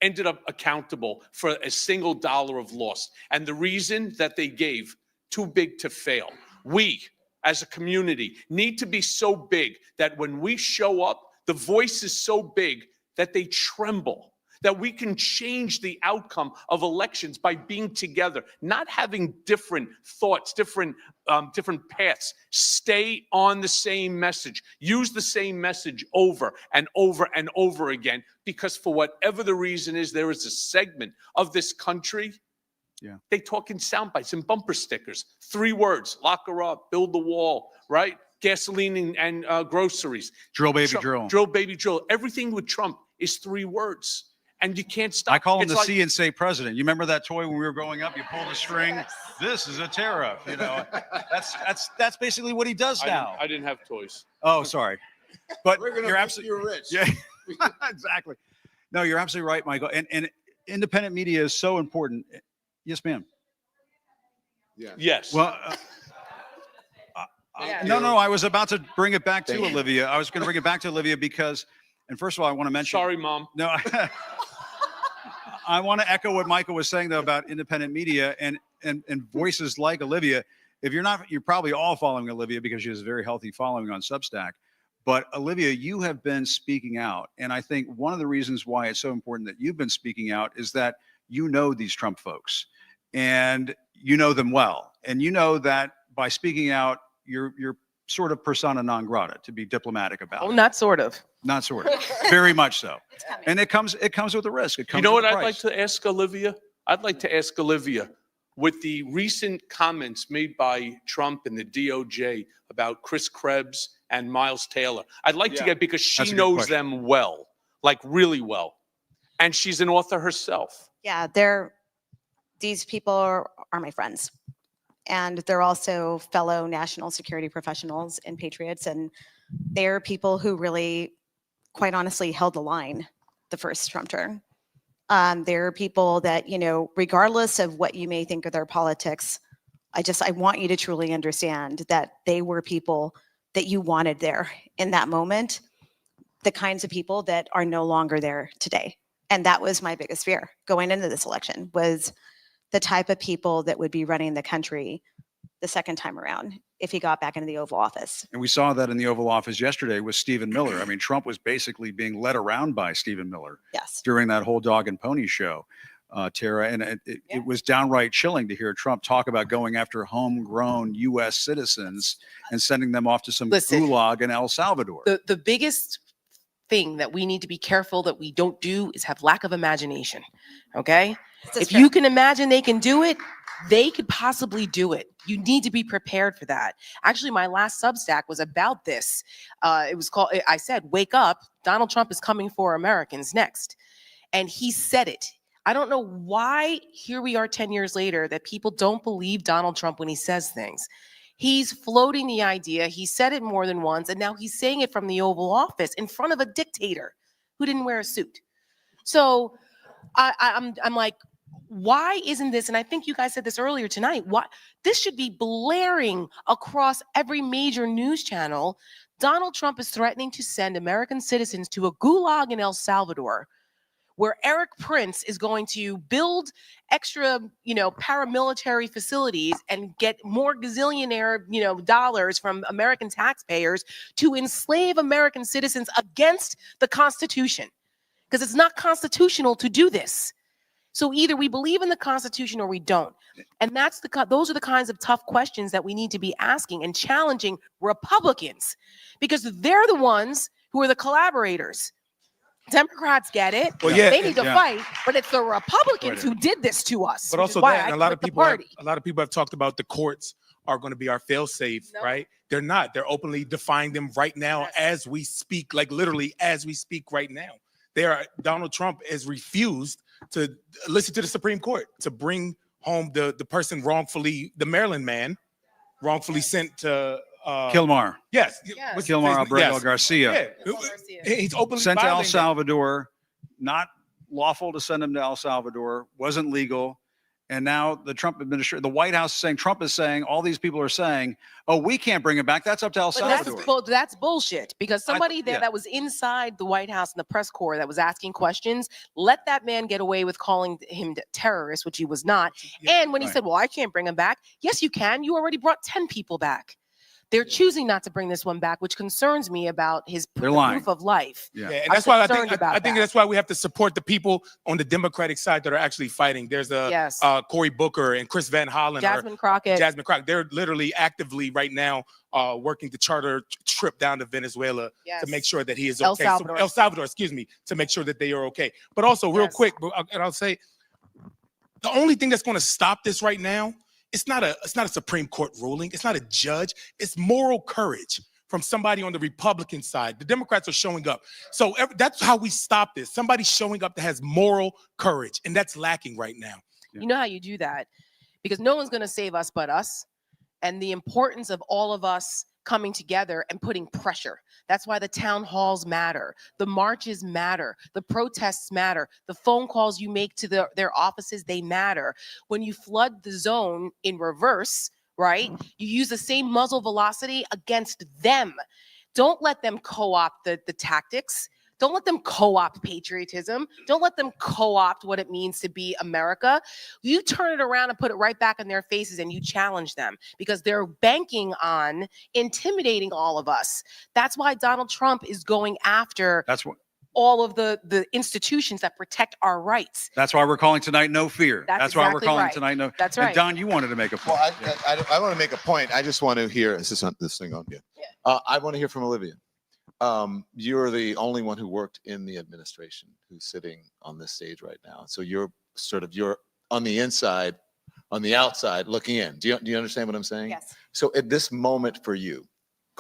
ended up accountable for a single dollar of loss? And the reason that they gave, too big to fail. We, as a community, need to be so big that when we show up, the voice is so big that they tremble, that we can change the outcome of elections by being together, not having different thoughts, different paths. Stay on the same message. Use the same message over and over and over again, because for whatever the reason is, there is a segment of this country, they talk in sound bites and bumper stickers. 3 words: lock her up, build the wall, right? Gasoline and groceries. Drill, baby, Trump, drill. Drill, baby, drill. Everything with Trump is 3 words. And you can't stop. I call him It's the like- see and say president. You remember that toy when we were growing up? You pull the string. This is a tariff. You know, that's basically what he does now. I didn't have toys. Oh, sorry. But We're gonna you're make absolutely you rich. Yeah, exactly. No, you're absolutely right, Michael. And independent media is so important. Yes, ma'am. Yes. Well, Yeah. no, I was about to bring it back to Olivia. I was going to bring it back to Olivia because, and first of all, I want to mention. Sorry, Mom. No, I want to echo what Michael was saying though about independent media and voices like Olivia. If you're not, you're probably all following Olivia because she has a very healthy following on Substack. But Olivia, you have been speaking out, and I think one of the reasons why it's so important that you've been speaking out is that you know these Trump folks, and you know them well, and you know that by speaking out, you're sort of persona non grata, to be diplomatic about Oh, it. not sort of. Not sort of, very much so. And it comes with a risk. It comes You know with what a I'd like price. to ask Olivia? I'd like to ask Olivia, with the recent comments made by Trump and the DOJ about Chris Krebs and Miles Taylor, I'd like to get, because That's she a good knows question. them well, like really well. And she's an author herself. Yeah, these people are my friends. And they're also fellow national security professionals and patriots. And they're people who really, quite honestly, held the line the first Trump term. There are people that, regardless of what you may think of their politics, I want you to truly understand that they were people that you wanted there in that moment, the kinds of people that are no longer there today. And that was my biggest fear going into this election, was the type of people that would be running the country the second time around if he got back into the Oval Office. And we saw that in the Oval Office yesterday with Stephen Miller. I mean, Trump was basically being led around by Stephen Miller Yes. during that whole dog and pony show, Tara. And it was downright chilling to hear Trump talk about going after homegrown U.S. citizens and sending them off to some Listen, gulag in El Salvador. The biggest thing that we need to be careful that we don't do is have lack of imagination. Okay? If you can imagine they can do it, they could possibly do it. You need to be prepared for that. Actually, my last Substack was about this. It was called, I said, wake up, Donald Trump is coming for Americans next. And he said it. I don't know why here we are 10 years later that people don't believe Donald Trump when he says things. He's floating the idea. He said it more than once, and now he's saying it from the Oval Office in front of a dictator who didn't wear a suit. So I'm like, why isn't this? And I think you guys said this earlier tonight. Why this should be blaring across every major news channel. Donald Trump is threatening to send American citizens to a gulag in El Salvador, where Eric Prince is going to build extra, paramilitary facilities and get more gazillionaire, dollars from American taxpayers to enslave American citizens against the Constitution, because it's not constitutional to do this. So either we believe in the Constitution or we don't. And those are the kinds of tough questions that we need to be asking and challenging Republicans, because they're the ones who are the collaborators. Democrats get it. Well, yeah, they need to yeah. fight, but it's the Republicans who did this to us. But which is also why that, I and a lot quit of the people, party. have talked about the courts are going to be our fail-safe, No. right? They're not. They're openly defying them right now Yes. as we speak, like literally as we speak right now. Donald Trump has refused to listen to the Supreme Court to bring home the person wrongfully, the Maryland man, wrongfully sent to Kilmar. Yes, Yes. what's his Kilmar name? Alberto Yes. Garcia. Yeah. He's openly Sent to El violating that. Salvador, not lawful to send him to El Salvador, wasn't legal. And now the Trump administration, the White House is saying, Trump is saying, all these people are saying, oh, we can't bring him back. That's up to El But Salvador. that's bullshit, because somebody yeah. that was inside the White House and the press corps that was asking questions, let that man get away with calling him terrorist, which he was not. Yeah, And when he right. said, well, I can't bring him back. Yes, you can. You already brought 10 people back. They're choosing not to bring this one back, which concerns me about his They're lying. proof of life. Yeah. Yeah, and I'm that's why concerned about I think that. that's why we have to support the people on the Democratic side that are actually fighting. There's Yes. Cory Booker and Chris Van Hollen. Jasmine Crockett. Jasmine Crockett. They're literally actively right now working to charter a trip down to Venezuela Yes. to make sure that he is El okay. Salvador. El Salvador, excuse me, to make sure that they are okay. But also, real Yes. quick, and I'll say, the only thing that's going to stop this right now, it's not a Supreme Court ruling. It's not a judge. It's moral courage from somebody on the Republican side. The Democrats are showing up. So that's how we stop this. Somebody showing up that has moral courage, and that's lacking right now. You know how you do that? Because no one's going to save us but us. And the importance of all of us coming together and putting pressure. That's why the town halls matter. The marches matter. The protests matter. The phone calls you make to their offices, they matter. When you flood the zone in reverse, right? You use the same muzzle velocity against them. Don't let them co-opt the tactics. Don't let them co-opt patriotism. Don't let them co-opt what it means to be America. You turn it around and put it right back in their faces and you challenge them, because they're banking on intimidating all of us. That's why Donald Trump is going after That's what. all of the institutions that protect our rights. That's why we're calling tonight No Fear. That's why we're exactly calling right. tonight No. That's And right. Don, you wanted to make a point. Well, I want to make a point. I just want to hear, is this thing on? Yeah. I want to hear from Olivia. You're the only one who worked in the administration who's sitting on this stage right now. So you're on the inside, on the outside looking in. Do you understand what I'm saying? Yes. So at this moment for you,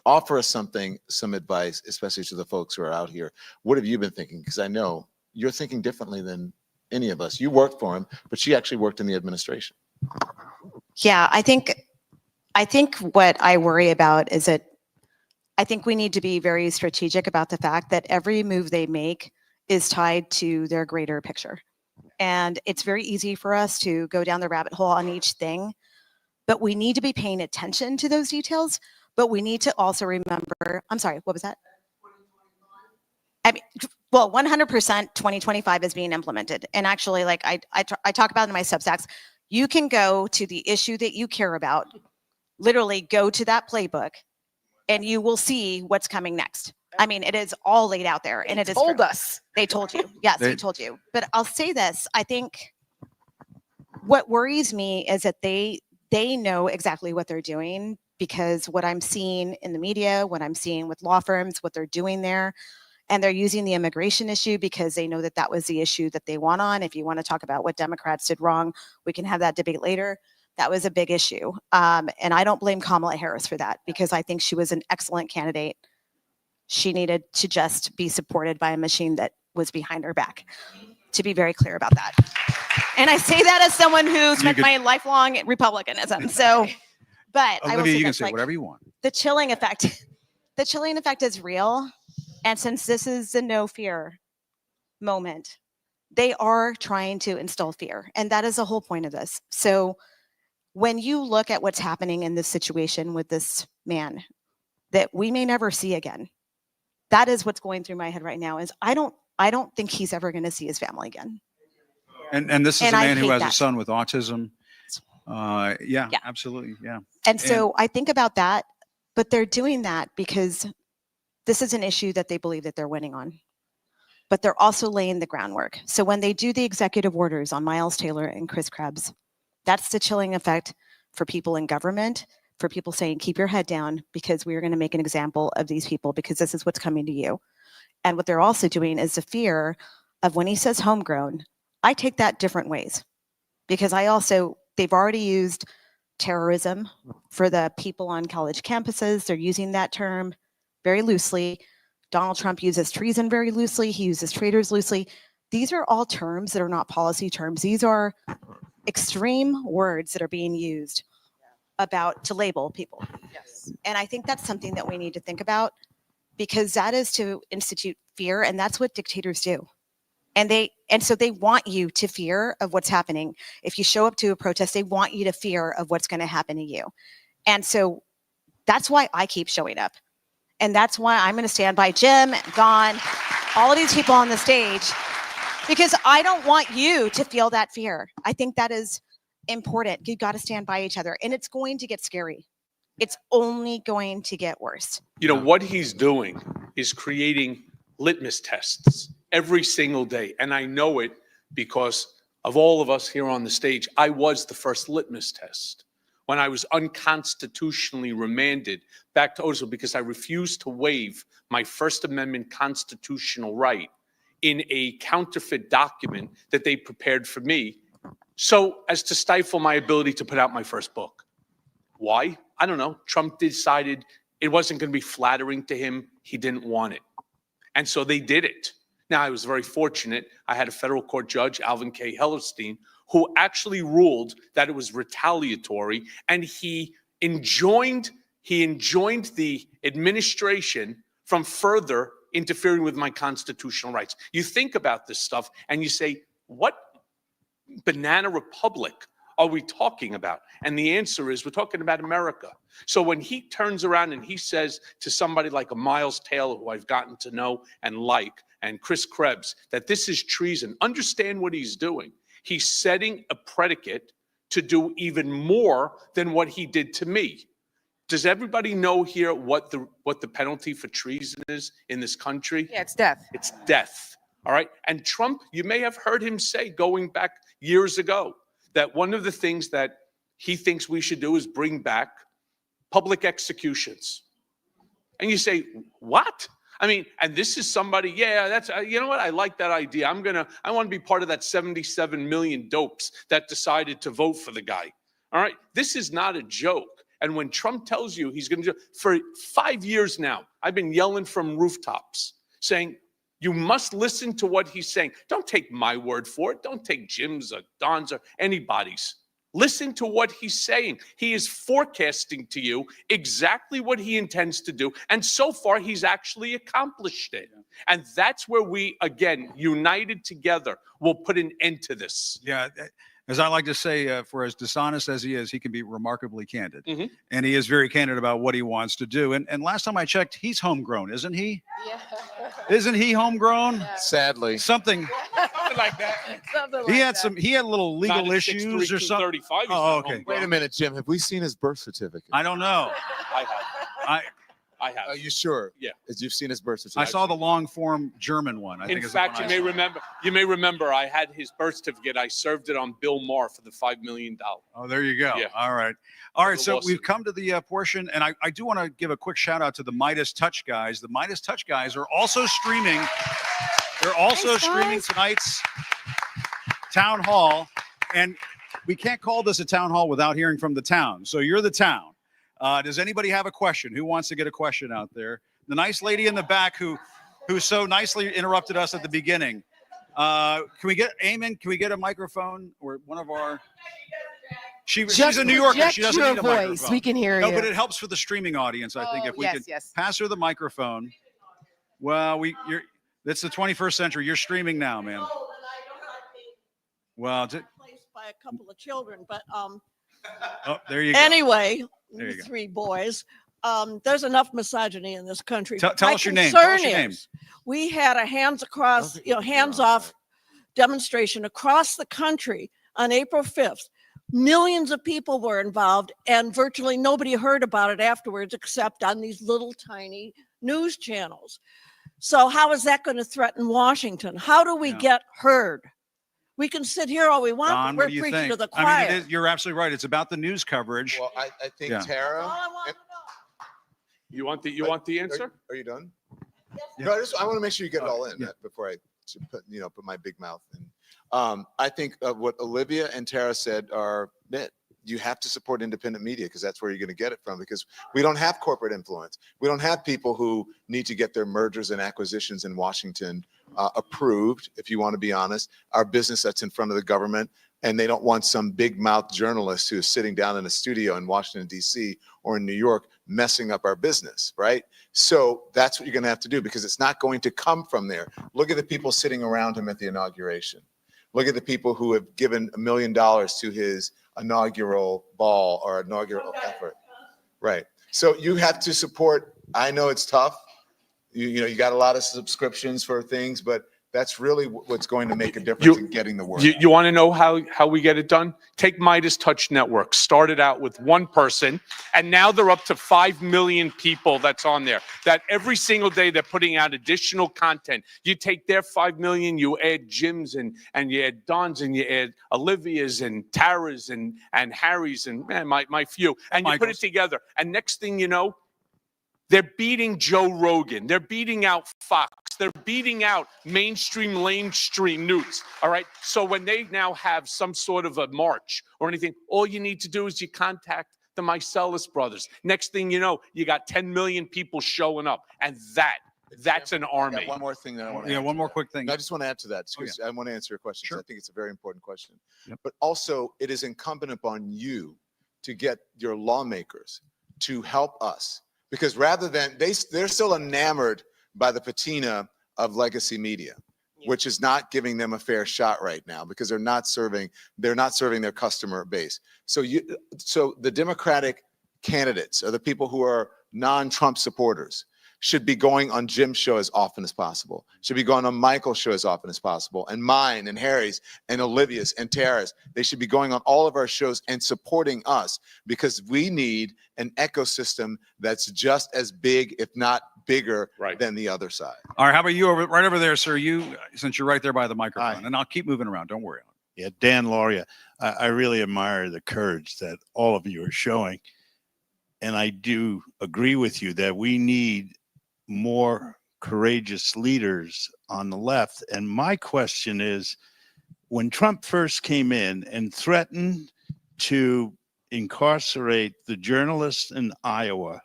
offer us some advice, especially to the folks who are out here. What have you been thinking? Because I know you're thinking differently than any of us. You worked for him, but she actually worked in the administration. Yeah, I think what I worry about is that I think we need to be very strategic about the fact that every move they make is tied to their greater picture. And it's very easy for us to go down the rabbit hole on each thing, but we need to be paying attention to those details. But we need to also remember, I'm sorry, what was that? I mean, well, 100% 2025 is being implemented. And actually, like I talk about in my Substacks, you can go to the issue that you care about, literally go to that playbook, and you will see what's coming next. I mean, it is all laid out there, and it is Told true. us. They told you. Yes, they They- told you. But I'll say this, I think what worries me is that they know exactly what they're doing, because what I'm seeing in the media, what I'm seeing with law firms, what they're doing there, and they're using the immigration issue because they know that that was the issue that they won on. If you want to talk about what Democrats did wrong, we can have that debate later. That was a big issue. And I don't blame Kamala Harris for that, because I think she was an excellent candidate. She needed to just be supported by a machine that was behind her back, to be very clear about that. And I say that as someone who spent my lifelong Republicanism. So, but I will Olivia, say you can this, say like, whatever you want. the chilling effect, the chilling effect is real. And since this is the no fear moment, they are trying to instill fear. And that is the whole point of this. So when you look at what's happening in this situation with this man that we may never see again, that is what's going through my head right now, is I don't think he's ever going to see his family again. And this is And a I man who hate has a that. son with autism. Yeah, Yeah. absolutely. Yeah. And so I think about that, but they're doing that because this is an issue that they believe that they're winning on. But they're also laying the groundwork. So when they do the executive orders on Miles Taylor and Chris Krebs, that's the chilling effect for people in government, for people saying, keep your head down, because we are going to make an example of these people, because this is what's coming to you. And what they're also doing is the fear of when he says homegrown, I take that different ways, because they've already used terrorism for the people on college campuses. They're using that term very loosely. Donald Trump uses treason very loosely. He uses traitors loosely. These are all terms that are not policy terms. These are extreme words that are being used to label people. Yes. And I think that's something that we need to think about, because that is to institute fear, and that's what dictators do. And so they want you to fear of what's happening. If you show up to a protest, they want you to fear of what's going to happen to you. And so that's why I keep showing up. And that's why I'm going to stand by Jim, Don, all of these people on the stage, because I don't want you to feel that fear. I think that is important. You got to stand by each other, and it's going to get scary. It's only going to get worse. You know, what he's doing is creating litmus tests every single day. And I know it because of all of us here on the stage. I was the first litmus test when I was unconstitutionally remanded back to Otisville because I refused to waive my First Amendment constitutional right in a counterfeit document that they prepared for me, so as to stifle my ability to put out my first book. Why? I don't know. Trump decided it wasn't going to be flattering to him. He didn't want it. And so they did it. Now, I was very fortunate. I had a federal court judge, Alvin K. Hellerstein, who actually ruled that it was retaliatory, and he enjoined the administration from further interfering with my constitutional rights. You think about this stuff and you say, what banana republic are we talking about? And the answer is, we're talking about America. So when he turns around and he says to somebody like a Miles Taylor, who I've gotten to know and like, and Chris Krebs, that this is treason, understand what he's doing. He's setting a predicate to do even more than what he did to me. Does everybody know here what the penalty for treason is in this country? Yeah, it's death. It's death. All right. And Trump, you may have heard him say going back years ago that one of the things that he thinks we should do is bring back public executions. And you say, what? I mean, and this is somebody, yeah, that's, you know what? I like that idea. I want to be part of that 77 million dopes that decided to vote for the guy. All right. This is not a joke. And when Trump tells you he's going to do, for 5 years now, I've been yelling from rooftops saying, you must listen to what he's saying. Don't take my word for it. Don't take Jim's or Don's or anybody's. Listen to what he's saying. He is forecasting to you exactly what he intends to do. And so far, he's actually accomplished it. And that's where we, again, united together, will put an end to this. Yeah. as I like to say, for as dishonest as he is, he can be remarkably candid. Mhm. And he is very candid about what he wants to do. And last time I checked, he's homegrown, isn't he? Yeah. Isn't he homegrown? Sadly. Something. Something like that. Something He like had that. he had little Not legal at issues 6'3", or something. 235, he's Oh, not okay. homegrown. Wait a minute, Jim. Have we seen his birth certificate? I don't know. I have. I I have. Are you sure? Yeah. As you've seen his birth I certificate. saw the long form German one. I In think is the fact, one you I may saw. remember I had his birth certificate. I served it on Bill Maher for the $5 million. Oh, there you go. Yeah. All right. All right. The So lawsuit. we've come to the portion, and I do want to give a quick shout out to the MeidasTouch guys. The MeidasTouch guys are also streaming. They're also Thanks, streaming guys. tonight's town hall. And we can't call this a town hall without hearing from the town. So you're the town. Does anybody have a question? Who wants to get a question out there? The nice lady in the back who so nicely interrupted us at the beginning. Can we get Eamon? Can we get a microphone or one of our? She's a New Yorker. She doesn't your need a voice. microphone. We can hear No, you. but it helps for the streaming audience. I think if we yes, could yes. pass her the microphone. Well, it's the 21st century. You're streaming now, man. Well, Replaced by a couple of children, but oh, there you go. anyway, There you go. 3 boys. There's enough misogyny in this country. Tell My us your name. Tell us concern your name. is we had a hands across, think it's hands wrong, off right? demonstration across the country on April 5th. Millions of people were involved, and virtually nobody heard about it afterwards except on these little tiny news channels. So how is that going to threaten Washington? How do we Yeah. get heard? We can sit here all we want, Don, but what we're do you preaching think? to the I choir. mean, you're absolutely right. It's about the news coverage. Well, I think Yeah. All Tara. I want to know. You want the answer? Are you done? Yeah. No, I want to make sure you get it all in Yeah. before I put my big mouth in. I think what Olivia and Tara said are it. You have to support independent media because that's where you're going to get it from, because we don't have corporate influence. We don't have people who need to get their mergers and acquisitions in Washington approved, if you want to be honest. Our business that's in front of the government, and they don't want some big mouth journalist who is sitting down in a studio in Washington, D.C. or in New York messing up our business, right? So that's what you're going to have to do, because it's not going to come from there. Look at the people sitting around him at the inauguration. Look at the people who have given $1 million to his inaugural ball or inaugural effort. Right. So you have to support. I know it's tough. You got a lot of subscriptions for things, but that's really what's going to make a difference in getting the word out. You want to know how we get it done? Take MeidasTouch Network. Started out with one person, and now they're up to 5 million people that's on there. That every single day they're putting out additional content. You take their 5 million, you add Jim's and you add Don's and you add Olivia's and Tara's and Harry's and my few, and you put it together. And next thing you know, they're beating Joe Rogan. They're beating out Fox. They're beating out mainstream news. All right. So when they now have some sort of a march or anything, all you need to do is you contact the Mycelis brothers. Next thing you know, you got 10 million people showing up. And that's an army. One more thing that I want to Yeah, add one to more that. quick thing. I just want to add to that. Oh, I want to answer your question. Sure. I think it's a very important question. Yep. But also, it is incumbent upon you to get your lawmakers to help us. Because rather than, they're still enamored by the patina of legacy media, which is not giving them a fair shot right now because they're not serving their customer base. So the Democratic candidates or the people who are non-Trump supporters should be going on Jim's show as often as possible, should be going on Michael's show as often as possible, and mine and Harry's and Olivia's and Tara's. They should be going on all of our shows and supporting us, because we need an ecosystem that's just as big, if not bigger, than the other side. All right. How about you right over there, sir? Since you're right there by the microphone, and I'll keep moving around. Don't worry. Yeah, Dan Lauria, I really admire the courage that all of you are showing. And I do agree with you that we need more courageous leaders on the left. And my question is, when Trump first came in and threatened to incarcerate the journalists in Iowa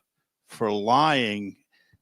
for lying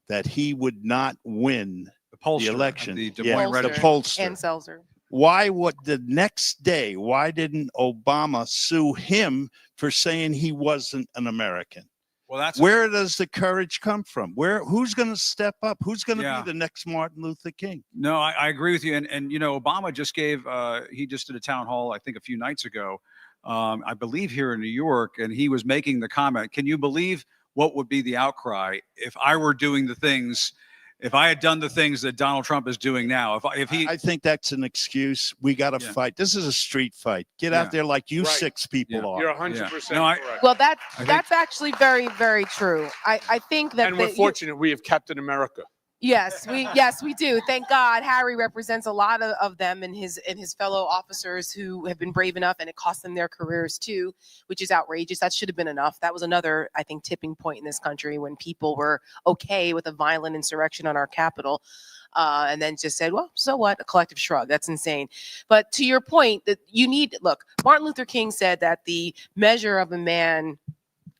that he would not win the election, the Des Moines the Register. pollster. And Seltzer. Why the next day, why didn't Obama sue him for saying he wasn't an American? Well, that's Where does the courage come from? Who's going to step up? Who's going to Yeah. be the next Martin Luther King? No, I agree with you. And you know, Obama just gave he just did a town hall, I think a few nights ago, I believe here in New York, and he was making the comment, can you believe what would be the outcry if I were doing the things, if I had done the things that Donald Trump is doing now? If he I think that's an excuse. We got to Yeah. fight. This is a street fight. Get Yeah. out there like you Right. 6 people Yeah. are. You're 100% No, I- correct. Well, I think- that's actually very, very true. I think that And we're fortunate we have Captain America. yes, we do. Thank God Harry represents a lot of them and his fellow officers who have been brave enough, and it cost them their careers too, which is outrageous. That should have been enough. That was another, I think, tipping point in this country when people were okay with a violent insurrection on our Capitol. And then just said, well, so what? A collective shrug. That's insane. But to your point, that you need, look, Martin Luther King said that the measure of a man,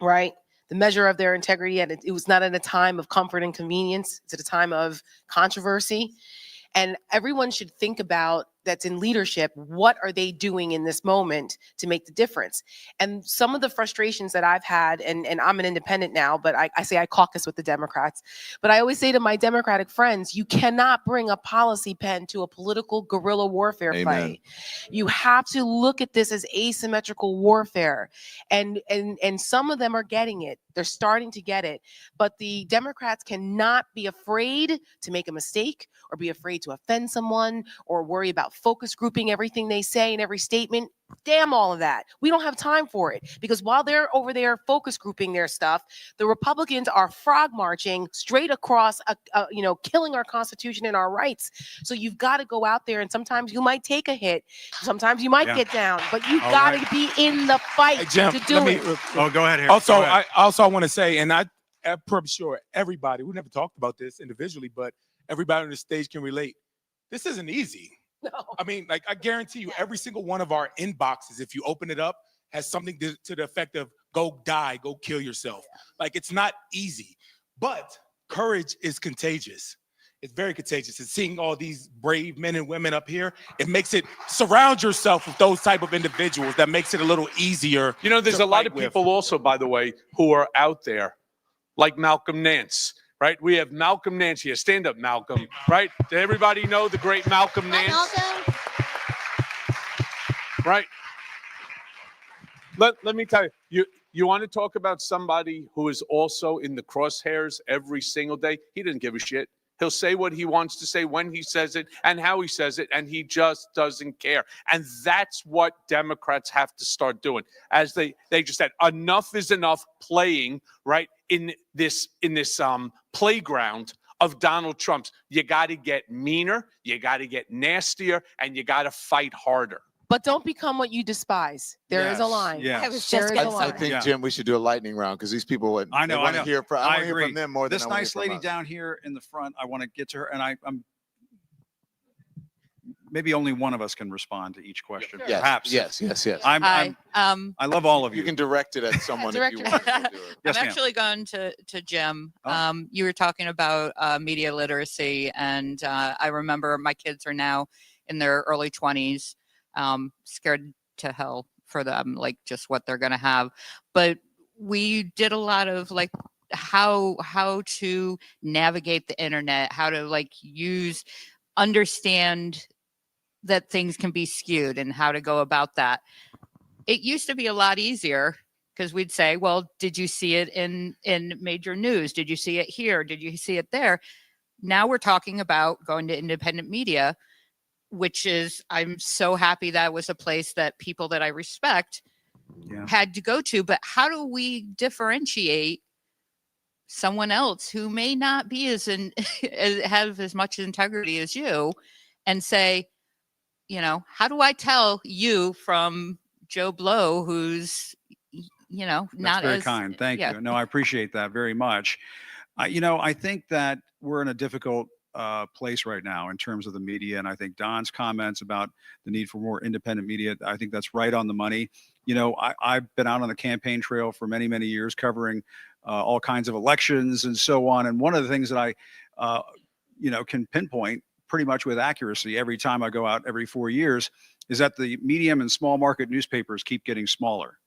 right? The measure of their integrity, and it was not at a time of comfort and convenience. It's at a time of controversy. And everyone should think about, that's in leadership, what are they doing in this moment to make the difference? And some of the frustrations that I've had, and I'm an independent now, but I say I caucus with the Democrats, but I always say to my Democratic friends, you cannot bring a policy pen to a political guerrilla warfare Amen. fight. You have to look at this as asymmetrical warfare. And some of them are getting it. They're starting to get it. But the Democrats cannot be afraid to make a mistake or be afraid to offend someone or worry about focus grouping everything they say in every statement. Damn all of that. We don't have time for it, because while they're over there focus grouping their stuff, the Republicans are frog marching straight across, killing our Constitution and our rights. So you've got to go out there, and sometimes you might take a hit, sometimes you might Yeah. get down, but you've All got right. to be in the fight Hey, Jim, to do let me, it. Oh, go ahead here. also, Go ahead. I want to say, and I'm pretty sure everybody, we never talked about this individually, but everybody on the stage can relate. This isn't easy. No. I mean, like, I guarantee you, every single one of our inboxes, if you open it up, has something to the effect of go die, go kill yourself. Like, it's not easy, but courage is contagious. It's very contagious. And seeing all these brave men and women up here, it makes it, surround yourself with those type of individuals. That makes it a little easier. You know, there's to a lot fight of with. people also, by the way, who are out there, like Malcolm Nance, right? We have Malcolm Nance here. Stand up, Malcolm, right? Did everybody know the great Malcolm Nance? Right? Let me tell you, you want to talk about somebody who is also in the crosshairs every single day? He doesn't give a shit. He'll say what he wants to say, when he says it, and how he says it, and he just doesn't care. And that's what Democrats have to start doing. As they just said, enough is enough playing, right, in this playground of Donald Trump's. You got to get meaner, you got to get nastier, and you got to fight harder. But don't become what you despise. There is a Yes, line. yes. I was There just is a gonna line. I think, Yeah. Jim, we should do a lightning round because these people would. I know, they I wanna know. Hear from, I want to hear agree. from them more This than I want nice to hear from lady us. down here in the front, I want to get to her, and I'm maybe only one of us can respond to each question. Yes, Perhaps. yes. Hi. I love all of you. You can direct it at someone if you Director. want to do it. Yes, I'm ma'am. actually going to Jim. Oh. You were talking about media literacy, and I remember my kids are now in their early 20s, scared to hell for them, like just what they're going to have. But we did a lot of like how to navigate the internet, how to like understand that things can be skewed and how to go about that. It used to be a lot easier because we'd say, well, did you see it in major news? Did you see it here? Did you see it there? Now we're talking about going to independent media, which is, I'm so happy that was a place that people that I respect Yeah. had to go to. But how do we differentiate someone else who may not be have as much integrity as you and say, how do I tell you from Joe Blow, who's, That's not very as kind. Thank yeah. you. No, I appreciate that very much. I think that we're in a difficult place right now in terms of the media. And I think Don's comments about the need for more independent media, I think that's right on the money. I've been out on the campaign trail for many, many years covering all kinds of elections and so on. And one of the things that I, can pinpoint pretty much with accuracy every time I go out every 4 years is that the medium and small market newspapers keep getting smaller.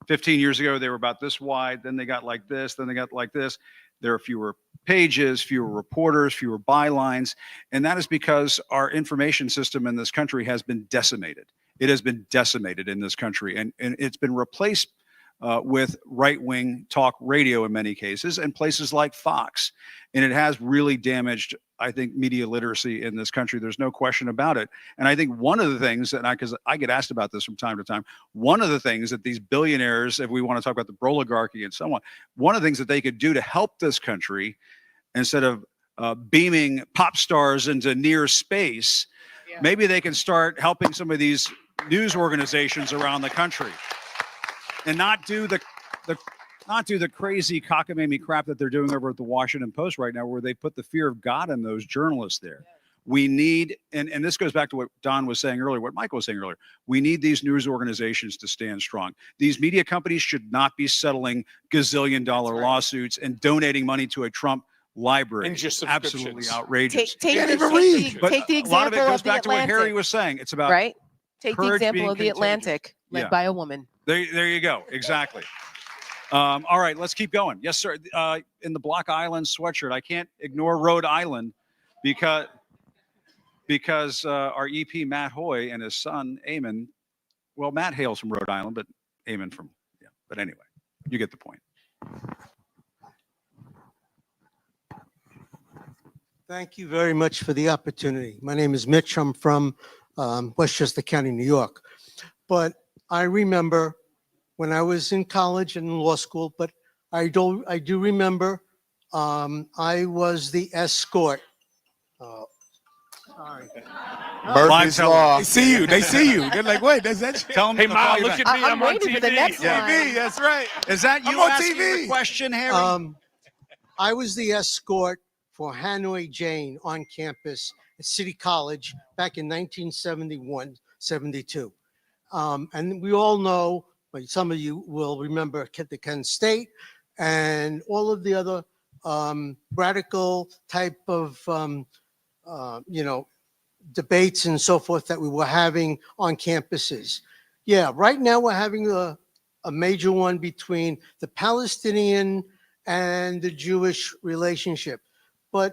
15 years ago, they were about this wide. Then they got like this. Then they got like this. There are fewer pages, fewer reporters, fewer bylines. And that is because our information system in this country has been decimated. It has been decimated in this country. And it's been replaced with right-wing talk radio in many cases and places like Fox. And it has really damaged, I think, media literacy in this country. There's no question about it. And I think one of the things, because I get asked about this from time to time, one of the things that these billionaires, if we want to talk about the oligarchy and so on, one of the things that they could do to help this country, instead of beaming pop stars into near space, maybe they can start helping some of these news organizations around the country and not do the crazy cockamamie crap that they're doing over at the Washington Post right now, where they put the fear of God in those journalists there. We need, and this goes back to what Don was saying earlier, what Michael was saying earlier, we need these news organizations to stand strong. These media companies should not be settling gazillion-dollar lawsuits and donating money to a Trump library. And just absolutely subscriptions. outrageous. Take But the a lot of example it goes of the back to what Harry Atlantic, was saying. It's about right? Take the courage example being of the contagious. Atlantic, led Yeah. by a woman. There you go. Exactly. All right, let's keep going. Yes, sir. In the Block Island sweatshirt, I can't ignore Rhode Island because our EP Matt Hoy and his son Eamon. Well, Matt hails from Rhode Island, but Eamon from But anyway, you get the point. Thank you very much for the opportunity. My name is Mitch. I'm from Westchester County, New York. But I remember when I was in college and in law school, but I do remember I was the escort. Sorry. Murphy's Law. They see you. They see you. They're like, wait, that's that. Tell them. Hey, Ma, look at me. I'm I'm on waiting TV. for the next one. TV. That's right. Is that you I'm on asking TV. the question, Harry? I was the escort for Hanoi Jane on campus at City College back in 1971, 72. And we all know, but some of you will remember the Kent State and all of the other radical type of, debates and so forth that we were having on campuses. Yeah, right now we're having a major one between the Palestinian and the Jewish relationship. But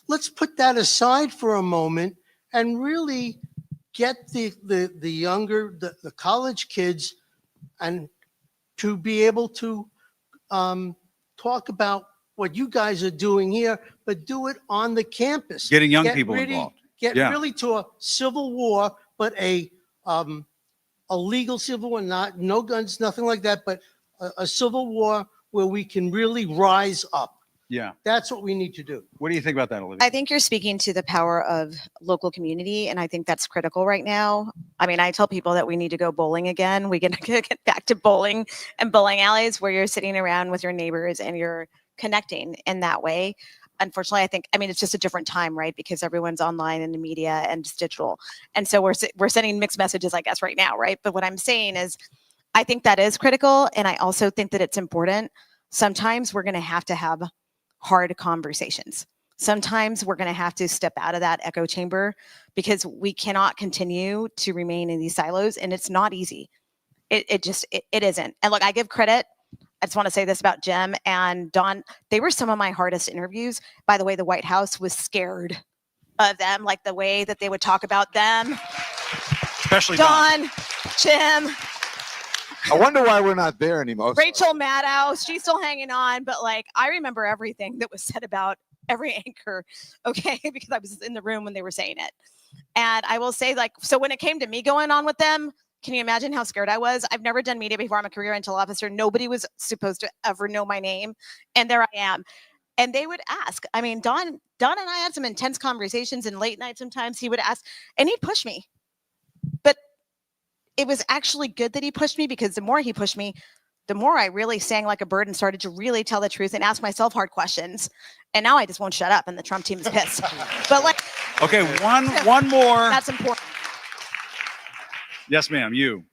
let's put that aside for a moment and really get the younger, the college kids, and to be able to talk about what you guys are doing here, but do it on the campus. Getting young people involved. Get Yeah. really to a civil war, but a legal civil war, no guns, nothing like that, but a civil war where we can really rise up. Yeah. That's what we need to do. What do you think about that, Olivia? I think you're speaking to the power of local community, and I think that's critical right now. I mean, I tell people that we need to go bowling again. We can get back to bowling and bowling alleys where you're sitting around with your neighbors and you're connecting in that way. Unfortunately, it's just a different time, right? Because everyone's online in the media and just digital. And so we're sending mixed messages, I guess, right now, right? But what I'm saying is, I think that is critical. And I also think that it's important. Sometimes we're going to have hard conversations. Sometimes we're going to have to step out of that echo chamber because we cannot continue to remain in these silos. And it's not easy. It isn't. And look, I give credit. I just want to say this about Jim and Don. They were some of my hardest interviews. By the way, the White House was scared of them, like the way that they would talk about them. Especially Don. Jim, I wonder why we're not there anymore. Rachel Maddow, she's still hanging on, but like I remember everything that was said about every anchor, okay, because I was in the room when they were saying it. And I will say, so when it came to me going on with them, can you imagine how scared I was? I've never done media before. I'm a career intel officer. Nobody was supposed to ever know my name. And there I am. And they would ask. I mean, Don and I had some intense conversations in late night sometimes. He would ask, and he'd push me. But it was actually good that he pushed me, because the more he pushed me, the more I really sang like a bird and started to really tell the truth and ask myself hard questions. And now I just won't shut up, and the Trump team is pissed. But okay, one more. That's important. Yes, ma'am. You.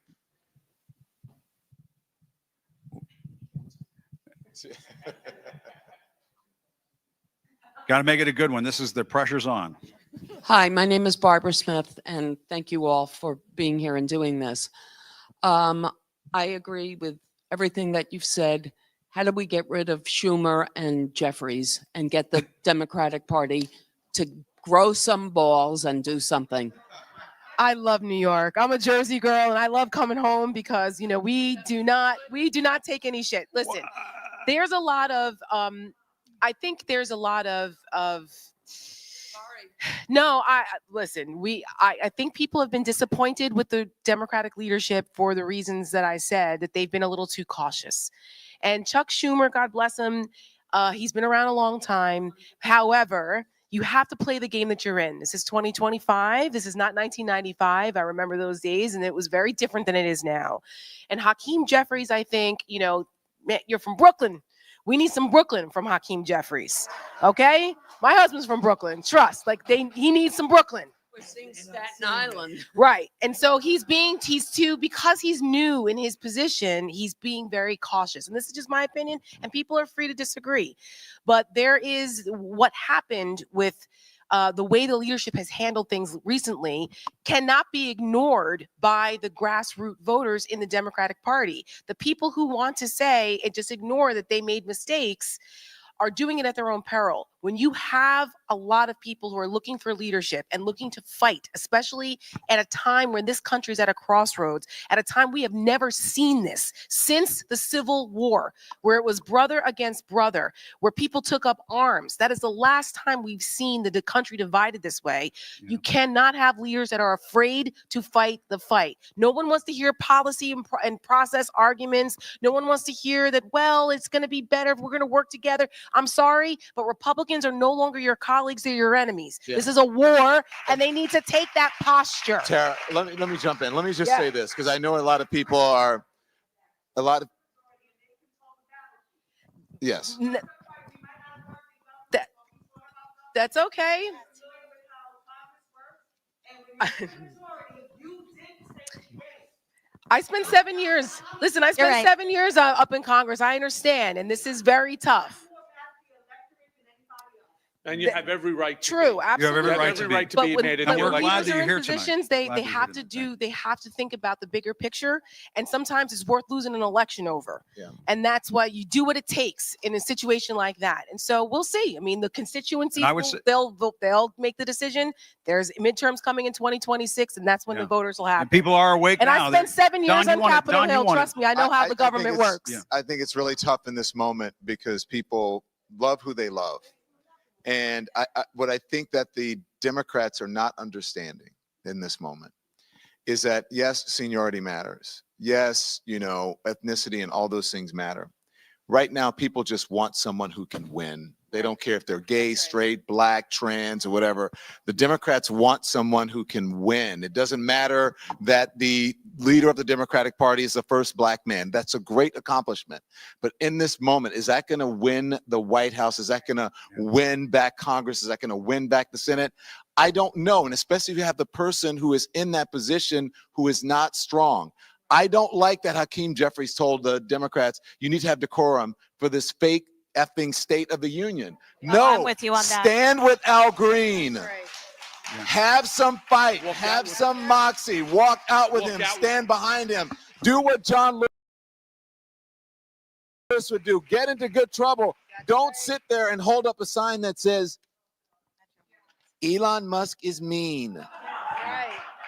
Got to make it a good one. The pressure's on. Hi, my name is Barbara Smith, and thank you all for being here and doing this. I agree with everything that you've said. How do we get rid of Schumer and Jeffries and get the Democratic Party to grow some balls and do something? I love New York. I'm a Jersey girl and I love coming home because, you know, we do not take any shit. Listen, there's a lot of I think there's a lot of no, listen, I think people have been disappointed with the Democratic leadership for the reasons that I said, that they've been a little too cautious. And Chuck Schumer, God bless him, he's been around a long time. However, you have to play the game that you're in. This is 2025. This is not 1995. I remember those days, and it was very different than it is now. And Hakeem Jeffries, I think, you know, man, you're from Brooklyn. We need some Brooklyn from Hakeem Jeffries. Okay? My husband's from Brooklyn. Trust. Like he needs some Brooklyn. We're seeing Staten Island. Right. And so because he's new in his position, he's being very cautious. And this is just my opinion, and people are free to disagree. But there is what happened with the way the leadership has handled things recently cannot be ignored by the grassroots voters in the Democratic Party. The people who want to say and just ignore that they made mistakes are doing it at their own peril. When you have a lot of people who are looking for leadership and looking to fight, especially at a time when this country is at a crossroads, at a time we have never seen this since the Civil War, where it was brother against brother, where people took up arms. That is the last time we've seen the country divided this way. Yeah. You cannot have leaders that are afraid to fight the fight. No one wants to hear policy and process arguments. No one wants to hear that, well, it's going to be better if we're going to work together. I'm sorry, but Republicans are no longer your colleagues, they're your enemies. Yeah. This is a war, and they need to take that posture. Tara, let me jump in. Let me just say this, because I know a lot of people are, yes. That's okay. I spent 7 years. Listen, I spent right. 7 years up in Congress. I understand, and this is very tough. And you have every right to True, be. absolutely. You have every You have right every to be. right to But be when, made And but we're when glad leaders that are you're in here tonight. positions, Glad they that you're have here to tonight. they have to think about the bigger picture, and sometimes it's worth losing an election over. Yeah. And that's why you do what it takes in a situation like that. And so we'll see. I mean, the constituencies, And I would say- they'll vote, they'll make the decision. There's midterms coming in 2026, and that's when Yeah. the voters will happen. And people are awake And now. I spent 7 years Don, you on want it. Capitol Don, you Hill. want it. Trust me, I know how the think government it's- works. I think it's really tough in this moment because people love who they love. And what I think that the Democrats are not understanding in this moment is that, yes, seniority matters. Yes, ethnicity and all those things matter. Right now, people just want someone who can win. They don't care if they're gay, straight, black, trans, or whatever. The Democrats want someone who can win. It doesn't matter that the leader of the Democratic Party is the first black man. That's a great accomplishment. But in this moment, is that going to win the White House? Is that going to win back Congress? Is that going to win back the Senate? I don't know. And especially if you have the person who is in that position who is not strong. I don't like that Hakeem Jeffries told the Democrats, you need to have decorum for this fake effing State of the Union. No, I'm with you on that. stand with Al Green. Right. Have some fight. Walk Have out with some moxie. Walk out with Walk him. out with Stand behind him. Do what John Lewis would do. Get into good trouble. Don't sit there and hold up a sign that says, Elon Musk is mean. Right.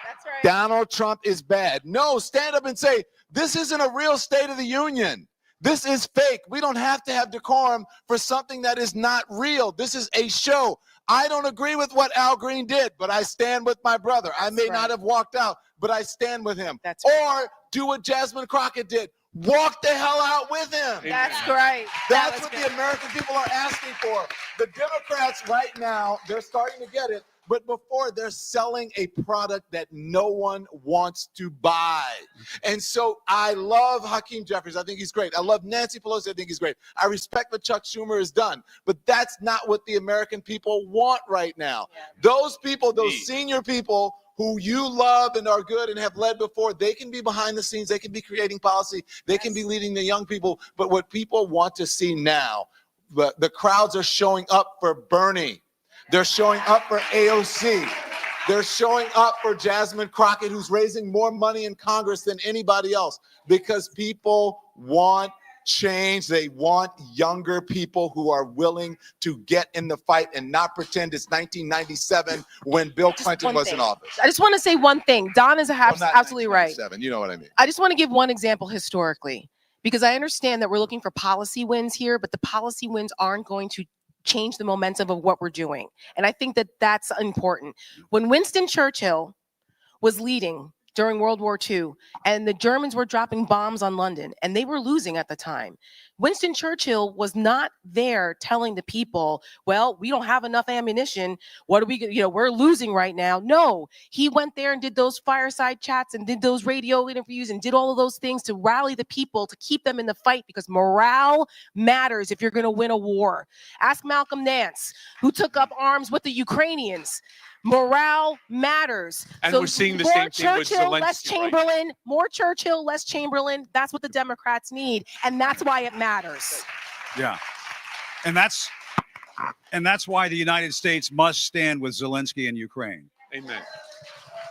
That's right. Donald Trump is bad. No, stand up and say, this isn't a real State of the Union. This is fake. We don't have to have decorum for something that is not real. This is a show. I don't agree with what Al Green did, but I stand with my brother. I may not have walked out, but I stand with him. That's right. Or do what Jasmine Crockett did. Walk the hell out with him. That's right. That's what the American people are asking for. The Democrats right now, they're starting to get it. But before, they're selling a product that no one wants to buy. And so I love Hakeem Jeffries. I think he's great. I love Nancy Pelosi. I think he's great. I respect what Chuck Schumer has done. But that's not what the American people want right now. Those people, those senior people who you love and are good and have led before, they can be behind the scenes. They can be creating policy. They can be leading the young people. But what people want to see now, the crowds are showing up for Bernie. They're showing up for AOC. They're showing up for Jasmine Crockett, who's raising more money in Congress than anybody else, because people want change. They want younger people who are willing to get in the fight and not pretend it's 1997 when Bill Clinton was in office. I just want to say one thing. Don is Well, not absolutely right. 1997, you know what I mean. I just want to give one example historically, because I understand that we're looking for policy wins here, but the policy wins aren't going to change the momentum of what we're doing. And I think that that's important. When Winston Churchill was leading during World War II, and the Germans were dropping bombs on London, and they were losing at the time, Winston Churchill was not there telling the people, well, we don't have enough ammunition. What are we, we're losing right now. No, he went there and did those fireside chats and did those radio interviews and did all of those things to rally the people, to keep them in the fight, because morale matters if you're going to win a war. Ask Malcolm Nance, who took up arms with the Ukrainians. Morale matters. And So we're seeing the more same thing with Churchill, less Zelensky, right? Chamberlain, more Churchill, less Chamberlain. That's what the Democrats need, and that's why it matters. Yeah. And that's why the United States must stand with Zelensky in Ukraine. Amen.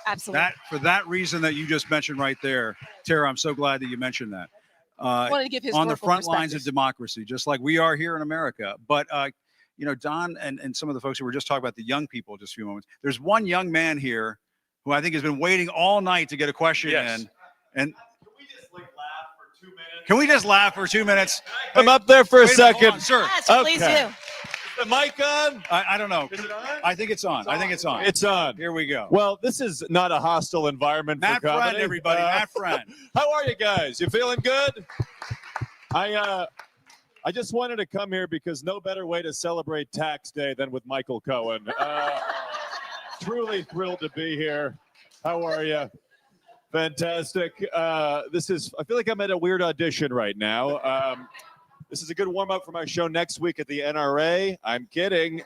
Absolutely. For that reason that you just mentioned right there, Tara, I'm so glad that you mentioned that. I wanted to give his On the front lines of democracy, just like we are here in America. But Don and some of the folks who were just talking about the young people just a few moments. There's one young man here who I think has been waiting all night to get a question Yes. in. And can we just laugh for 2 minutes? I'm up there for a Wait minute, hold second. on, sir. Yes, please Okay. do. The mic on? I don't know. Is it on? I think it's on. I think it's on. It's on. Here we go. Well, this is not a hostile environment Matt for comedy. Friend, everybody. Matt Friend. How are you guys? You feeling good? I just wanted to come here because no better way to celebrate Tax Day than with Michael Cohen. Truly thrilled to be here. How are you? Fantastic. I feel like I'm at a weird audition right now. This is a good warm up for my show next week at the NRA. I'm kidding.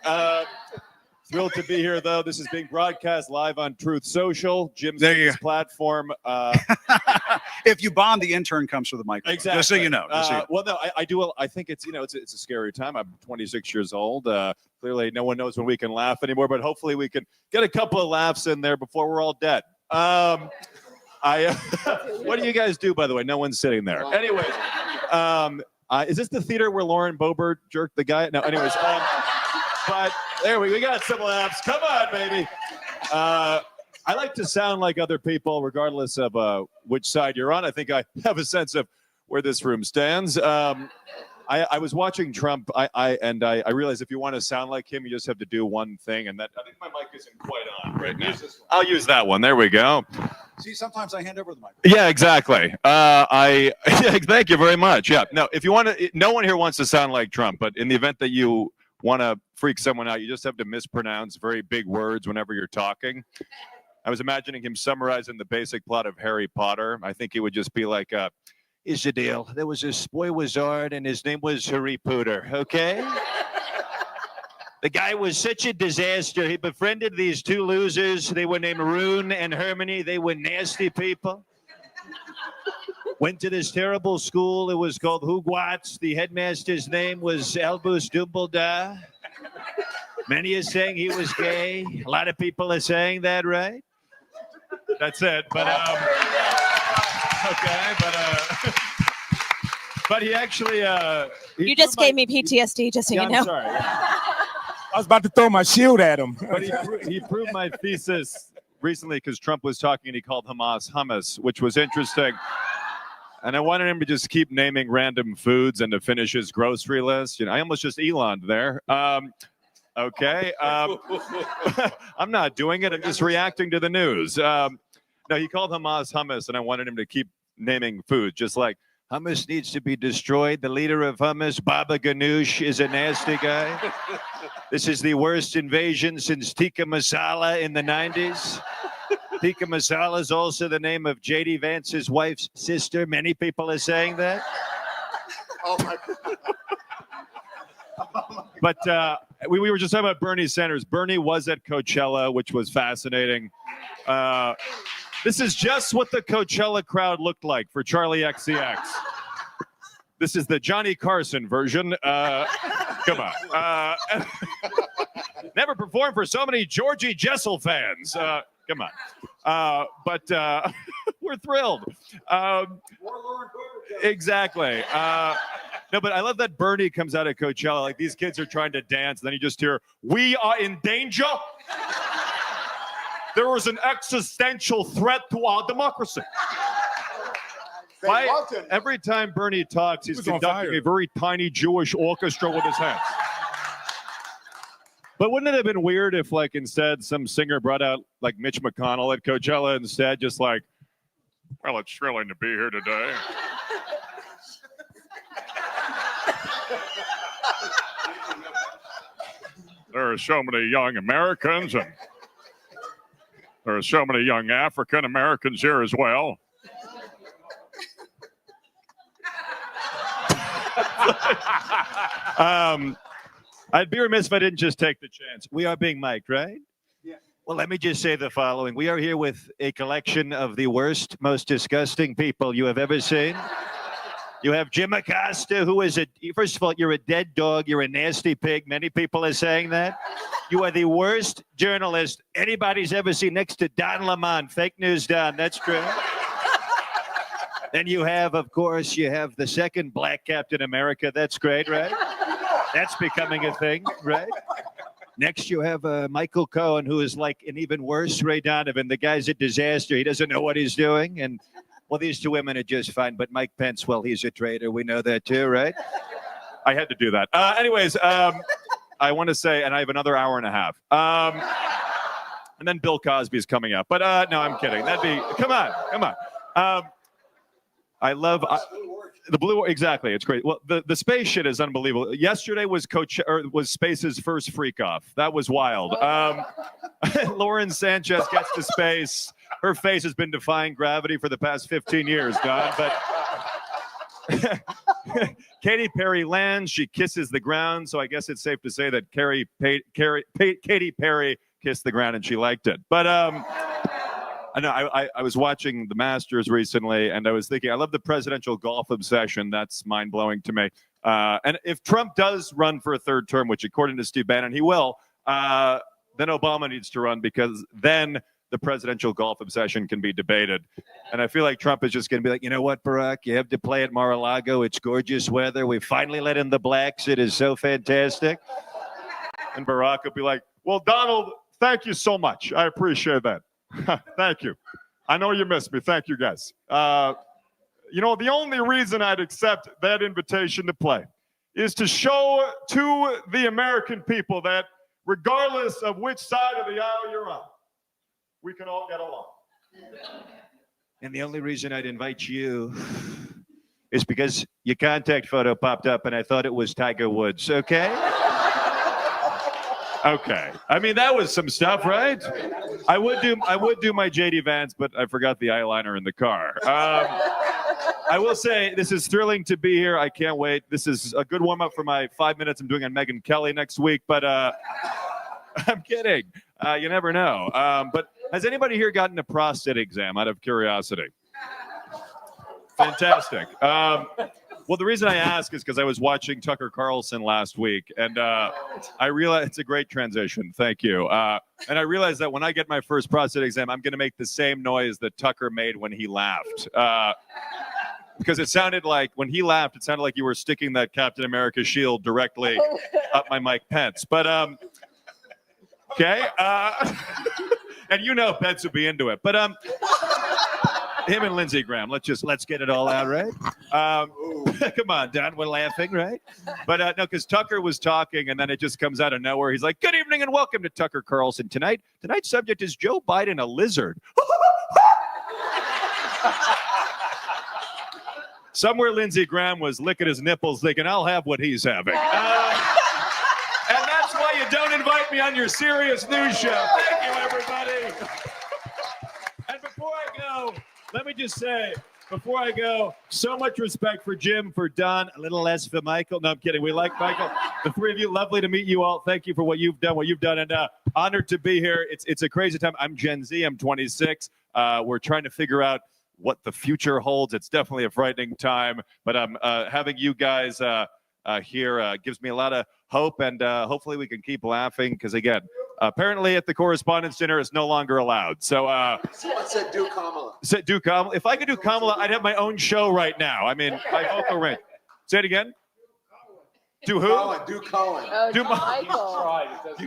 Thrilled to be here, though. This is being broadcast live on Truth Social, Jim's platform. If you bomb, the intern comes for the mic. Exactly. Just so you know. Well, no, I do. I think it's it's a scary time. I'm 26 years old. Clearly, no one knows when we can laugh anymore, but hopefully, we can get a couple of laughs in there before we're all dead. What do you guys do, by the way? No one's sitting there. Anyways, is this the theater where Lauren Boebert jerked the guy? No. Anyways, but there we got some laughs. Come on, baby. I like to sound like other people, regardless of which side you're on. I think I have a sense of where this room stands. I was watching Trump, I realized if you want to sound like him, you just have to do one thing, and that I think my mic isn't quite on right now. I'll use that one. There we go. See, sometimes I hand over the mic. Yeah, exactly. Thank you very much. Yeah, no, if you want to, no one here wants to sound like Trump, but in the event that you want to freak someone out, you just have to mispronounce very big words whenever you're talking. I was imagining him summarizing the basic plot of Harry Potter. I think he would just be like, here's the deal. There was this boy wizard, and his name was Harry Potter, okay? The guy was such a disaster. He befriended these two losers. They were named Rune and Hermione. They were nasty people. Went to this terrible school. It was called Hogwarts. The headmaster's name was Albus Dumbledore. Many are saying he was gay. A lot of people are saying that, right? That's it. But okay, but he actually You just gave me PTSD, just so you know. I'm sorry. I was about to throw my shield at him. But he proved my thesis recently because Trump was talking and he called Hamas hummus, which was interesting. And I wanted him to just keep naming random foods and to finish his grocery list. I almost just Elon'd there. Okay. I'm not doing it. I'm just reacting to the news. No, he called Hamas hummus, and I wanted him to keep naming foods, just like hummus needs to be destroyed. The leader of hummus, Baba Ganoush, is a nasty guy. This is the worst invasion since tikka masala in the 90s. Tikka masala is also the name of J.D. Vance's wife's sister. Many people are saying that. Oh my God. But we were just talking about Bernie Sanders. Bernie was at Coachella, which was fascinating. This is just what the Coachella crowd looked like for Charlie XCX. This is the Johnny Carson version. Come on. Never performed for so many Georgie Jessel fans. Come on. But we're thrilled. Exactly. No, but I love that Bernie comes out of Coachella. Like, these kids are trying to dance. And then you just hear, "We are in danger. There is an existential threat to our democracy." Every time Bernie talks, he's conducting a very tiny Jewish orchestra with his hands. But wouldn't it have been weird if, like, instead some singer brought out, like, Mitch McConnell at Coachella instead, just like, "Well, it's thrilling to be here today. There are so many young Americans, and there are so many young African Americans here as well." I'd be remiss if I didn't just take the chance. We are being mic'd, right? Yeah. Well, let me just say the following. We are here with a collection of the worst, most disgusting people you have ever seen. You have Jim Acosta, who is first of all, you're a dead dog. You're a nasty pig. Many people are saying that. You are the worst journalist anybody's ever seen, next to Don Lemon. Fake news, Don. That's true. Then you have, of course, the second black Captain America. That's great, right? That's becoming a thing, right? Next, you have Michael Cohen, who is like an even worse Ray Donovan. The guy's a disaster. He doesn't know what he's doing. And, well, these two women are just fine. But Mike Pence, well, he's a traitor. We know that too, right? I had to do that. Anyways, I want to say, and I have another hour and a half. And then Bill Cosby's coming up. But no, I'm kidding. Come on. I love the blue. Exactly, it's great. Well, the space shit is unbelievable. Yesterday was Space's first freak off. That was wild. Lauren Sanchez gets to space. Her face has been defying gravity for the past 15 years, Don. But Katy Perry lands. She kisses the ground. So I guess it's safe to say that Katy Perry kissed the ground and she liked it. But I know I was watching the Masters recently, and I was thinking, I love the presidential golf obsession. That's mind-blowing to me. And if Trump does run for a third term, which according to Steve Bannon he will, then Obama needs to run, because then the presidential golf obsession can be debated. And I feel like Trump is just going to be like, "You know what, Barack? You have to play at Mar-a-Lago. It's gorgeous weather. We finally let in the blacks. It is so fantastic." And Barack will be like, "Well, Donald, thank you so much. I appreciate that. Thank you. I know you missed me. Thank you, guys. You know, the only reason I'd accept that invitation to play is to show to the American people that regardless of which side of the aisle you're on, we can all get along. And the only reason I'd invite you is because your contact photo popped up and I thought it was Tiger Woods, okay?" Okay. I mean, that was some stuff, right? I would do my JD Vance, but I forgot the eyeliner in the car. I will say this is thrilling to be here. I can't wait. This is a good warm up for my 5 minutes I'm doing on Megyn Kelly next week, but I'm kidding. You never know. But has anybody here gotten a prostate exam out of curiosity? Fantastic. Well, the reason I ask is because I was watching Tucker Carlson last week, and I realized it's a great transition. Thank you. And I realized that when I get my first prostate exam, I'm going to make the same noise that Tucker made when he laughed. Because it sounded like, when he laughed, it sounded like you were sticking that Captain America shield directly up my Mike Pence. But, okay. And you know Pence would be into it. But, him and Lindsey Graham. Let's get it all out, right? Come on, Don, we're laughing, right? But no, because Tucker was talking, and then it just comes out of nowhere. He's like, "Good evening and welcome to Tucker Carlson tonight. Tonight's subject is Joe Biden a lizard?" Somewhere Lindsey Graham was licking his nipples, thinking, "I'll have what he's having." And that's why you don't invite me on your serious news show. Thank you, everybody. And before I go, let me just say, so much respect for Jim, for Don, a little less for Michael. No, I'm kidding. We like Michael. The three of you, lovely to meet you all. Thank you for what you've done, and honored to be here. It's a crazy time. I'm Gen Z. I'm 26. We're trying to figure out what the future holds. It's definitely a frightening time, but I'm having you guys here. Gives me a lot of hope, and hopefully we can keep laughing because, again, apparently at the Correspondents' Dinner it's no longer allowed. So, Someone said do Kamala. do Kamala. If I could do Kamala, I'd have my own show right now. I mean, my vocal range. Say it again. Do who? Cohen, do Cohen. Do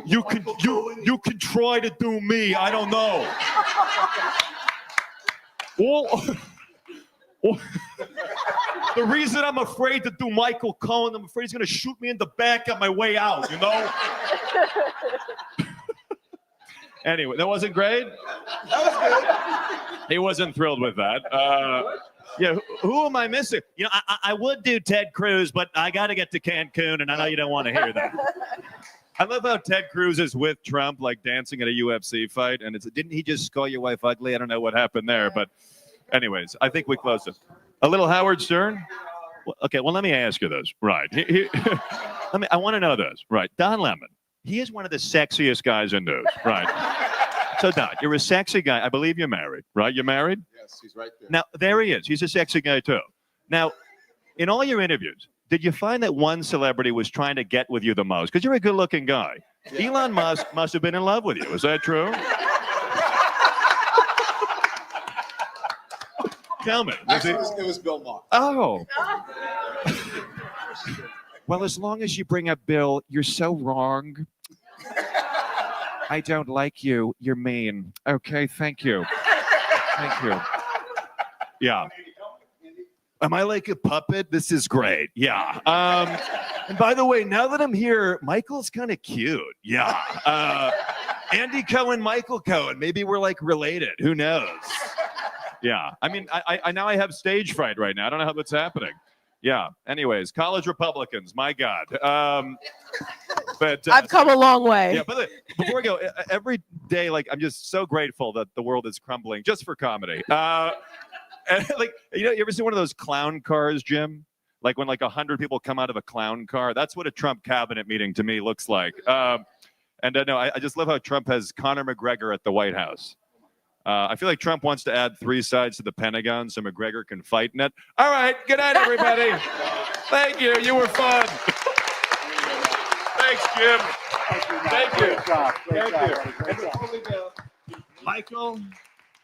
you can try to do me. I don't know. The reason I'm afraid to do Michael Cohen, I'm afraid he's going to shoot me in the back on my way out, you know? Anyway, that wasn't great? That was good. He wasn't thrilled with that. Yeah, who am I missing? You know, I would do Ted Cruz, but I got to get to Cancun, and I know you don't want to hear that. I love how Ted Cruz is with Trump, like dancing at a UFC fight, and didn't he just call your wife ugly? I don't know what happened there, but anyways, I think we closed it. A little Howard Stern? Okay, well, let me ask you this. Right. I want to know this. Right. Don Lemon, he is one of the sexiest guys in news. Right. So, Don, you're a sexy guy. I believe you're married, right? You're married? Yes, he's right there. Now, there he is. He's a sexy guy, too. Now, in all your interviews, did you find that one celebrity was trying to get with you the most? Because you're a good-looking guy. Yeah. Elon Musk must have been in love with you. Is that true? Tell me. Actually, it was Bill Maher. Oh. Well, as long as you bring up Bill, you're so wrong. I don't like you. You're mean. Okay, thank you. Thank you. Yeah. Am I like a puppet? This is great. Yeah. And by the way, now that I'm here, Michael's kind of cute. Yeah. Andy Cohen, Michael Cohen. Maybe we're like related. Who knows? Yeah. I mean, I now I have stage fright right now. I don't know how that's happening. Yeah. Anyways, college Republicans. My God. But I've come a long way. Yeah. But before we go, every day, like, I'm just so grateful that the world is crumbling just for comedy. And like, you ever see one of those clown cars, Jim? Like when like 100 people come out of a clown car. That's what a Trump cabinet meeting to me looks like. And no, I just love how Trump has Conor McGregor at the White House. I feel like Trump wants to add 3 sides to the Pentagon so McGregor can fight in it. All right. Good night, everybody. Thank you. You were fun. Thanks, Jim. Thank you. Thank you. Michael,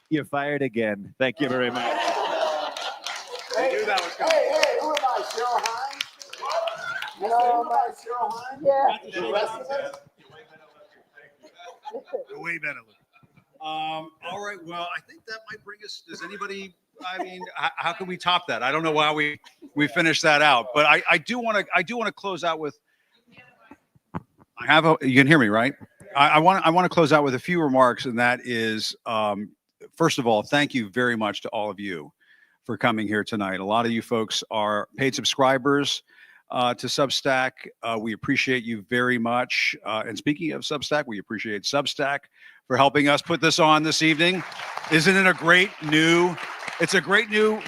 you're fired again. Thank you very much. Hey, who am I, Cheryl Hines? You know who am I, Cheryl Hines? Yeah. The rest of us? Way better. All right. Well, I think that might bring us. Does anybody? I mean, how can we top that? I don't know why we finished that out, but I do want to close out with. You can hear me, right? I want to close out with a few remarks, and that is, first of all, thank you very much to all of you for coming here tonight. A lot of you folks are paid subscribers to Substack. We appreciate you very much. And speaking of Substack, we appreciate Substack for helping us put this on this evening. Isn't it a great new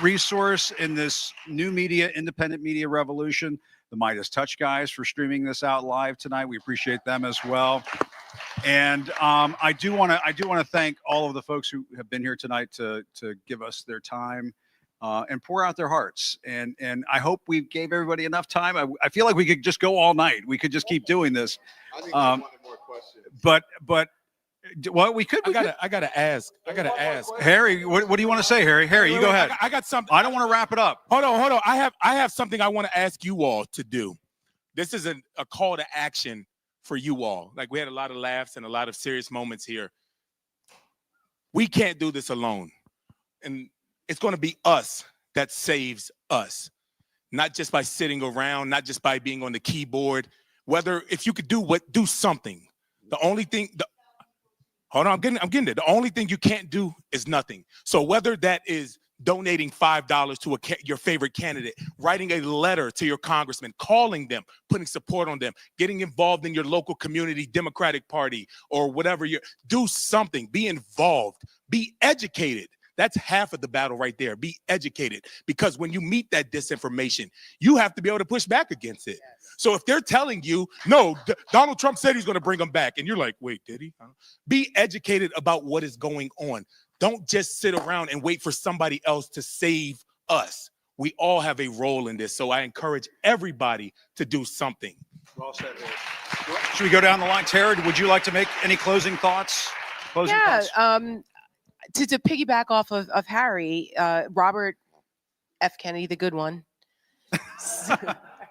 resource in this new media, independent media revolution? The MeidasTouch guys for streaming this out live tonight. We appreciate them as well. And I do want to thank all of the folks who have been here tonight to give us their time and pour out their hearts. And I hope we gave everybody enough time. I feel like we could just go all night. We could just keep doing this. I think I wanted more questions. But well, we could. I gotta ask. Harry, what do you want to say, Harry? Harry, you go ahead. I got something. I don't want to wrap it up. Hold on. I have something I want to ask you all to do. This is a call to action for you all. Like, we had a lot of laughs and a lot of serious moments here. We can't do this alone. And it's going to be us that saves us. Not just by sitting around, not just by being on the keyboard. If you could do something. The only thing, hold on, I'm getting there. The only thing you can't do is nothing. So whether that is donating $5 to your favorite candidate, writing a letter to your congressman, calling them, putting support on them, getting involved in your local community Democratic Party or whatever, do something, be involved, be educated. That's half of the battle right there. Be educated, because when you meet that disinformation, you have to be able to push back against it. So if they're telling you, no, Donald Trump said he's going to bring them back, and you're like, wait, did he? Be educated about what is going on. Don't just sit around and wait for somebody else to save us. We all have a role in this. So I encourage everybody to do something. Well said. Should we go down the line? Tara, would you like to make any closing thoughts? Closing Yeah, thoughts? to piggyback off of Harry, Robert F. Kennedy, the good one,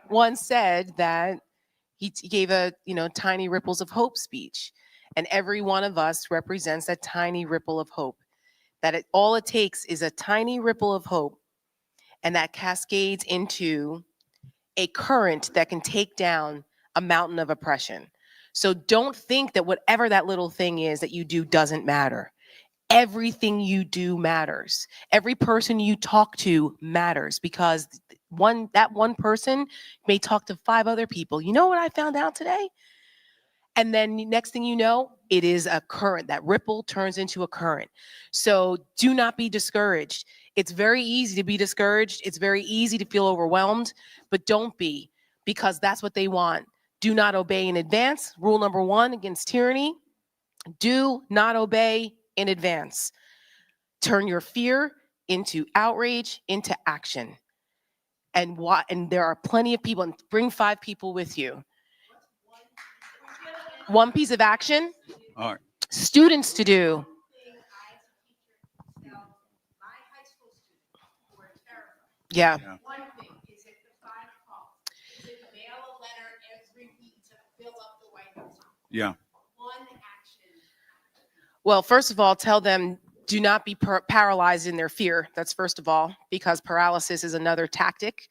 once said that he gave a tiny ripples of hope speech, and every one of us represents a tiny ripple of hope. That all it takes is a tiny ripple of hope, and that cascades into a current that can take down a mountain of oppression. So don't think that whatever that little thing is that you do doesn't matter. Everything you do matters. Every person you talk to matters, because that one person may talk to 5 other people. You know what I found out today? And then next thing you know, it is a current. That ripple turns into a current. So do not be discouraged. It's very easy to be discouraged. It's very easy to feel overwhelmed, but don't be, because that's what they want. Do not obey in advance. Rule number 1 against tyranny: do not obey in advance. Turn your fear into outrage, into action. And there are plenty of people, and bring 5 people with you. One piece of action, All right. students to do. Yeah. Yeah. One thing is, if the 5 call, is it mail a letter every week to fill up the White House? Yeah. One action. Well, first of all, tell them, do not be paralyzed in their fear. That's first of all, because paralysis is another tactic.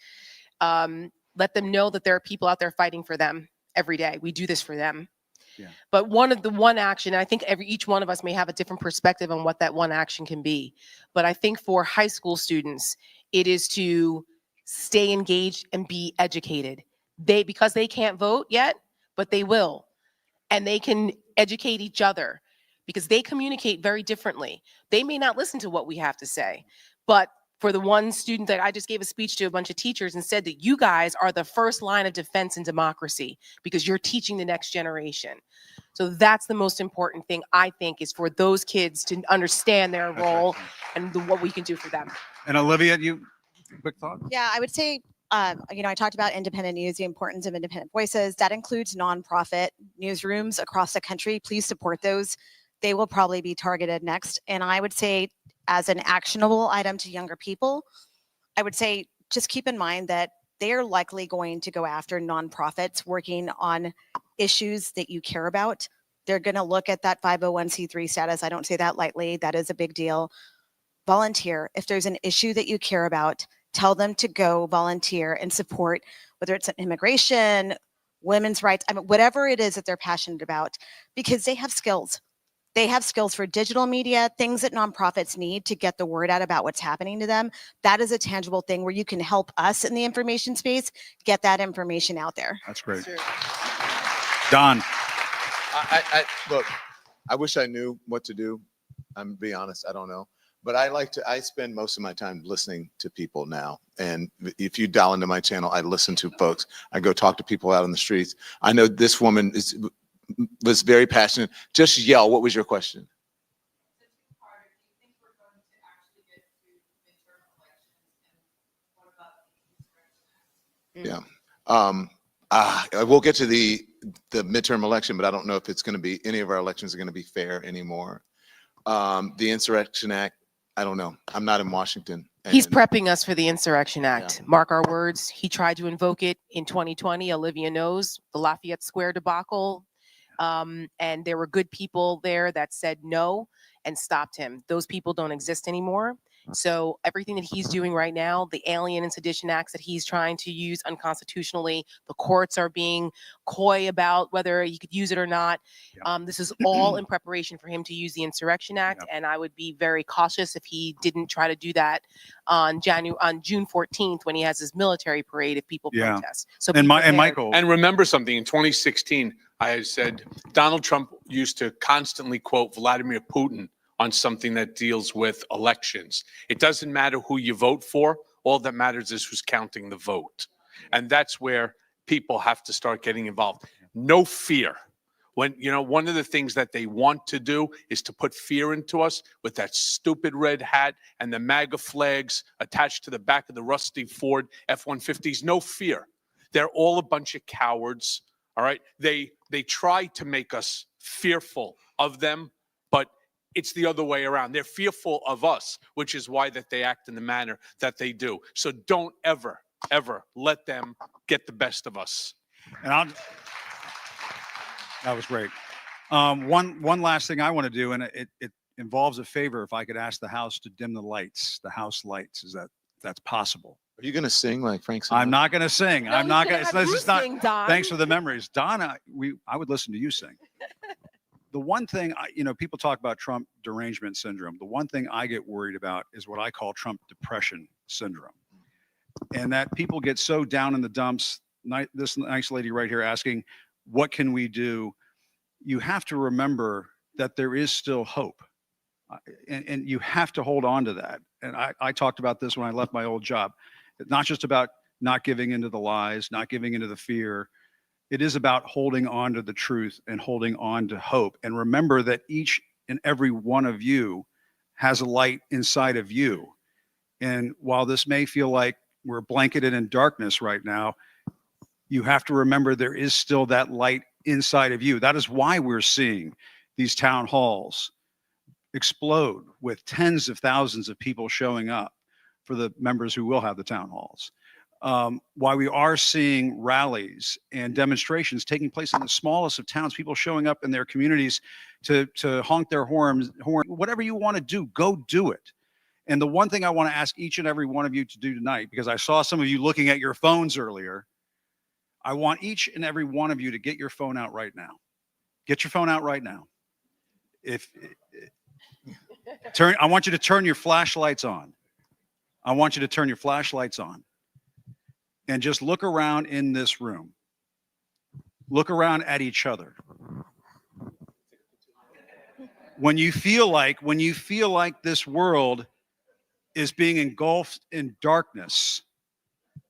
Let them know that there are people out there fighting for them every day. We do this for them. Yeah. But one action, I think each one of us may have a different perspective on what that one action can be. But I think for high school students, it is to stay engaged and be educated. Because they can't vote yet, but they will. And they can educate each other, because they communicate very differently. They may not listen to what we have to say, but for the one student that I just gave a speech to a bunch of teachers and said that you guys are the first line of defense in democracy, because you're teaching the next generation. So that's the most important thing, I think, is for those kids to understand their role and what we can do for them. And Olivia, you quick thought? Yeah, I would say, I talked about independent news, the importance of independent voices. That includes nonprofit newsrooms across the country. Please support those. They will probably be targeted next. And I would say, as an actionable item to younger people, I would say just keep in mind that they are likely going to go after nonprofits working on issues that you care about. They're going to look at that 501c3 status. I don't say that lightly. That is a big deal. Volunteer. If there's an issue that you care about, tell them to go volunteer and support, whether it's immigration, women's rights, whatever it is that they're passionate about, because they have skills. They have skills for digital media, things that nonprofits need to get the word out about what's happening to them. That is a tangible thing where you can help us in the information space get that information out there. That's great. Don. Look, I wish I knew what to do. I'm be honest, I don't know. But I spend most of my time listening to people now. And if you dial into my channel, I listen to folks. I go talk to people out on the streets. I know this woman was very passionate. Just yell. What was your question? Yeah. We'll get to the midterm election, but I don't know if it's going to be, any of our elections are going to be fair anymore. The Insurrection Act, I don't know. I'm not in Washington. He's prepping us for the Insurrection Act. Yeah. Mark our words. He tried to invoke it in 2020. Olivia knows the Lafayette Square debacle. And there were good people there that said no and stopped him. Those people don't exist anymore. So everything that he's doing right now, the Alien and Sedition Acts that he's trying to use unconstitutionally, the courts are being coy about whether he could use it or not. Yep. This is all in preparation for him to use the Insurrection Act. Yep. And I would be very cautious if he didn't try to do that on June 14th when he has his military parade if people protest. So and Michael. And remember something, in 2016, I had said Donald Trump used to constantly quote Vladimir Putin on something that deals with elections. It doesn't matter who you vote for. All that matters is who's counting the vote. And that's where people have to start getting involved. No fear. When, one of the things that they want to do is to put fear into us with that stupid red hat and the MAGA flags attached to the back of the rusty Ford F-150s. No fear. They're all a bunch of cowards. All right. They try to make us fearful of them, but it's the other way around. They're fearful of us, which is why that they act in the manner that they do. So don't ever, ever let them get the best of us. And that was great. One last thing I want to do, and it involves a favor. If I could ask the House to dim the lights, the House lights, that's possible? Are you going to sing like Frank Sinatra? I'm not going to sing. No, I'm not he's going gonna to. have This you is not. sing, Don. Thanks for the memories, Donna. I would listen to you sing. The one thing, people talk about Trump derangement syndrome. The one thing I get worried about is what I call Trump depression syndrome, and that people get so down in the dumps. This nice lady right here asking, "What can we do?" You have to remember that there is still hope, and you have to hold on to that. And I talked about this when I left my old job. It's not just about not giving into the lies, not giving into the fear. It is about holding on to the truth and holding on to hope. And remember that each and every one of you has a light inside of you. And while this may feel like we're blanketed in darkness right now, you have to remember there is still that light inside of you. That is why we're seeing these town halls explode with tens of thousands of people showing up for the members who will have the town halls. Why we are seeing rallies and demonstrations taking place in the smallest of towns, people showing up in their communities to honk their horn, whatever you want to do, go do it. And the one thing I want to ask each and every one of you to do tonight, because I saw some of you looking at your phones earlier, I want each and every one of you to get your phone out right now. Get your phone out right now. I want you to turn your flashlights on. I want you to turn your flashlights on. And just look around in this room. Look around at each other. When you feel like this world is being engulfed in darkness,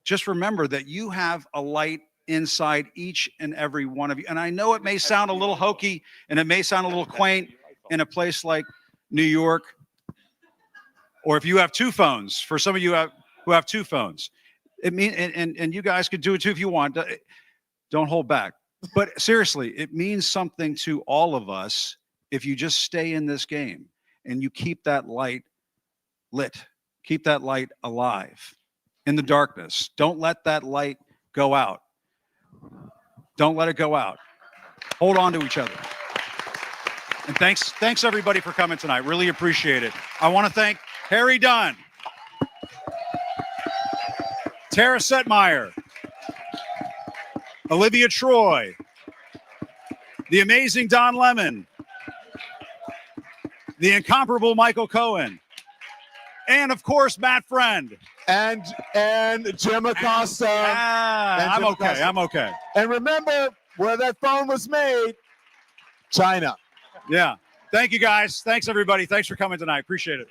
just remember that you have a light inside each and every one of you. And I know it may sound a little hokey and it may sound a little quaint in a place like New York, or if you have two phones, for some of you who have two phones, and you guys could do it too if you want. Don't hold back. But seriously, it means something to all of us if you just stay in this game and you keep that light lit, keep that light alive in the darkness. Don't let that light go out. Don't let it go out. Hold on to each other. And thanks everybody for coming tonight. Really appreciate it. I want to thank Harry Dunn, Tara Setmeyer, Olivia Troy, the amazing Don Lemon, the incomparable Michael Cohen, and of course, Matt Friend. And Jim Acosta. I'm okay. And remember where that phone was made, China. Yeah. Thank you, guys. Thanks, everybody. Thanks for coming tonight. Appreciate it.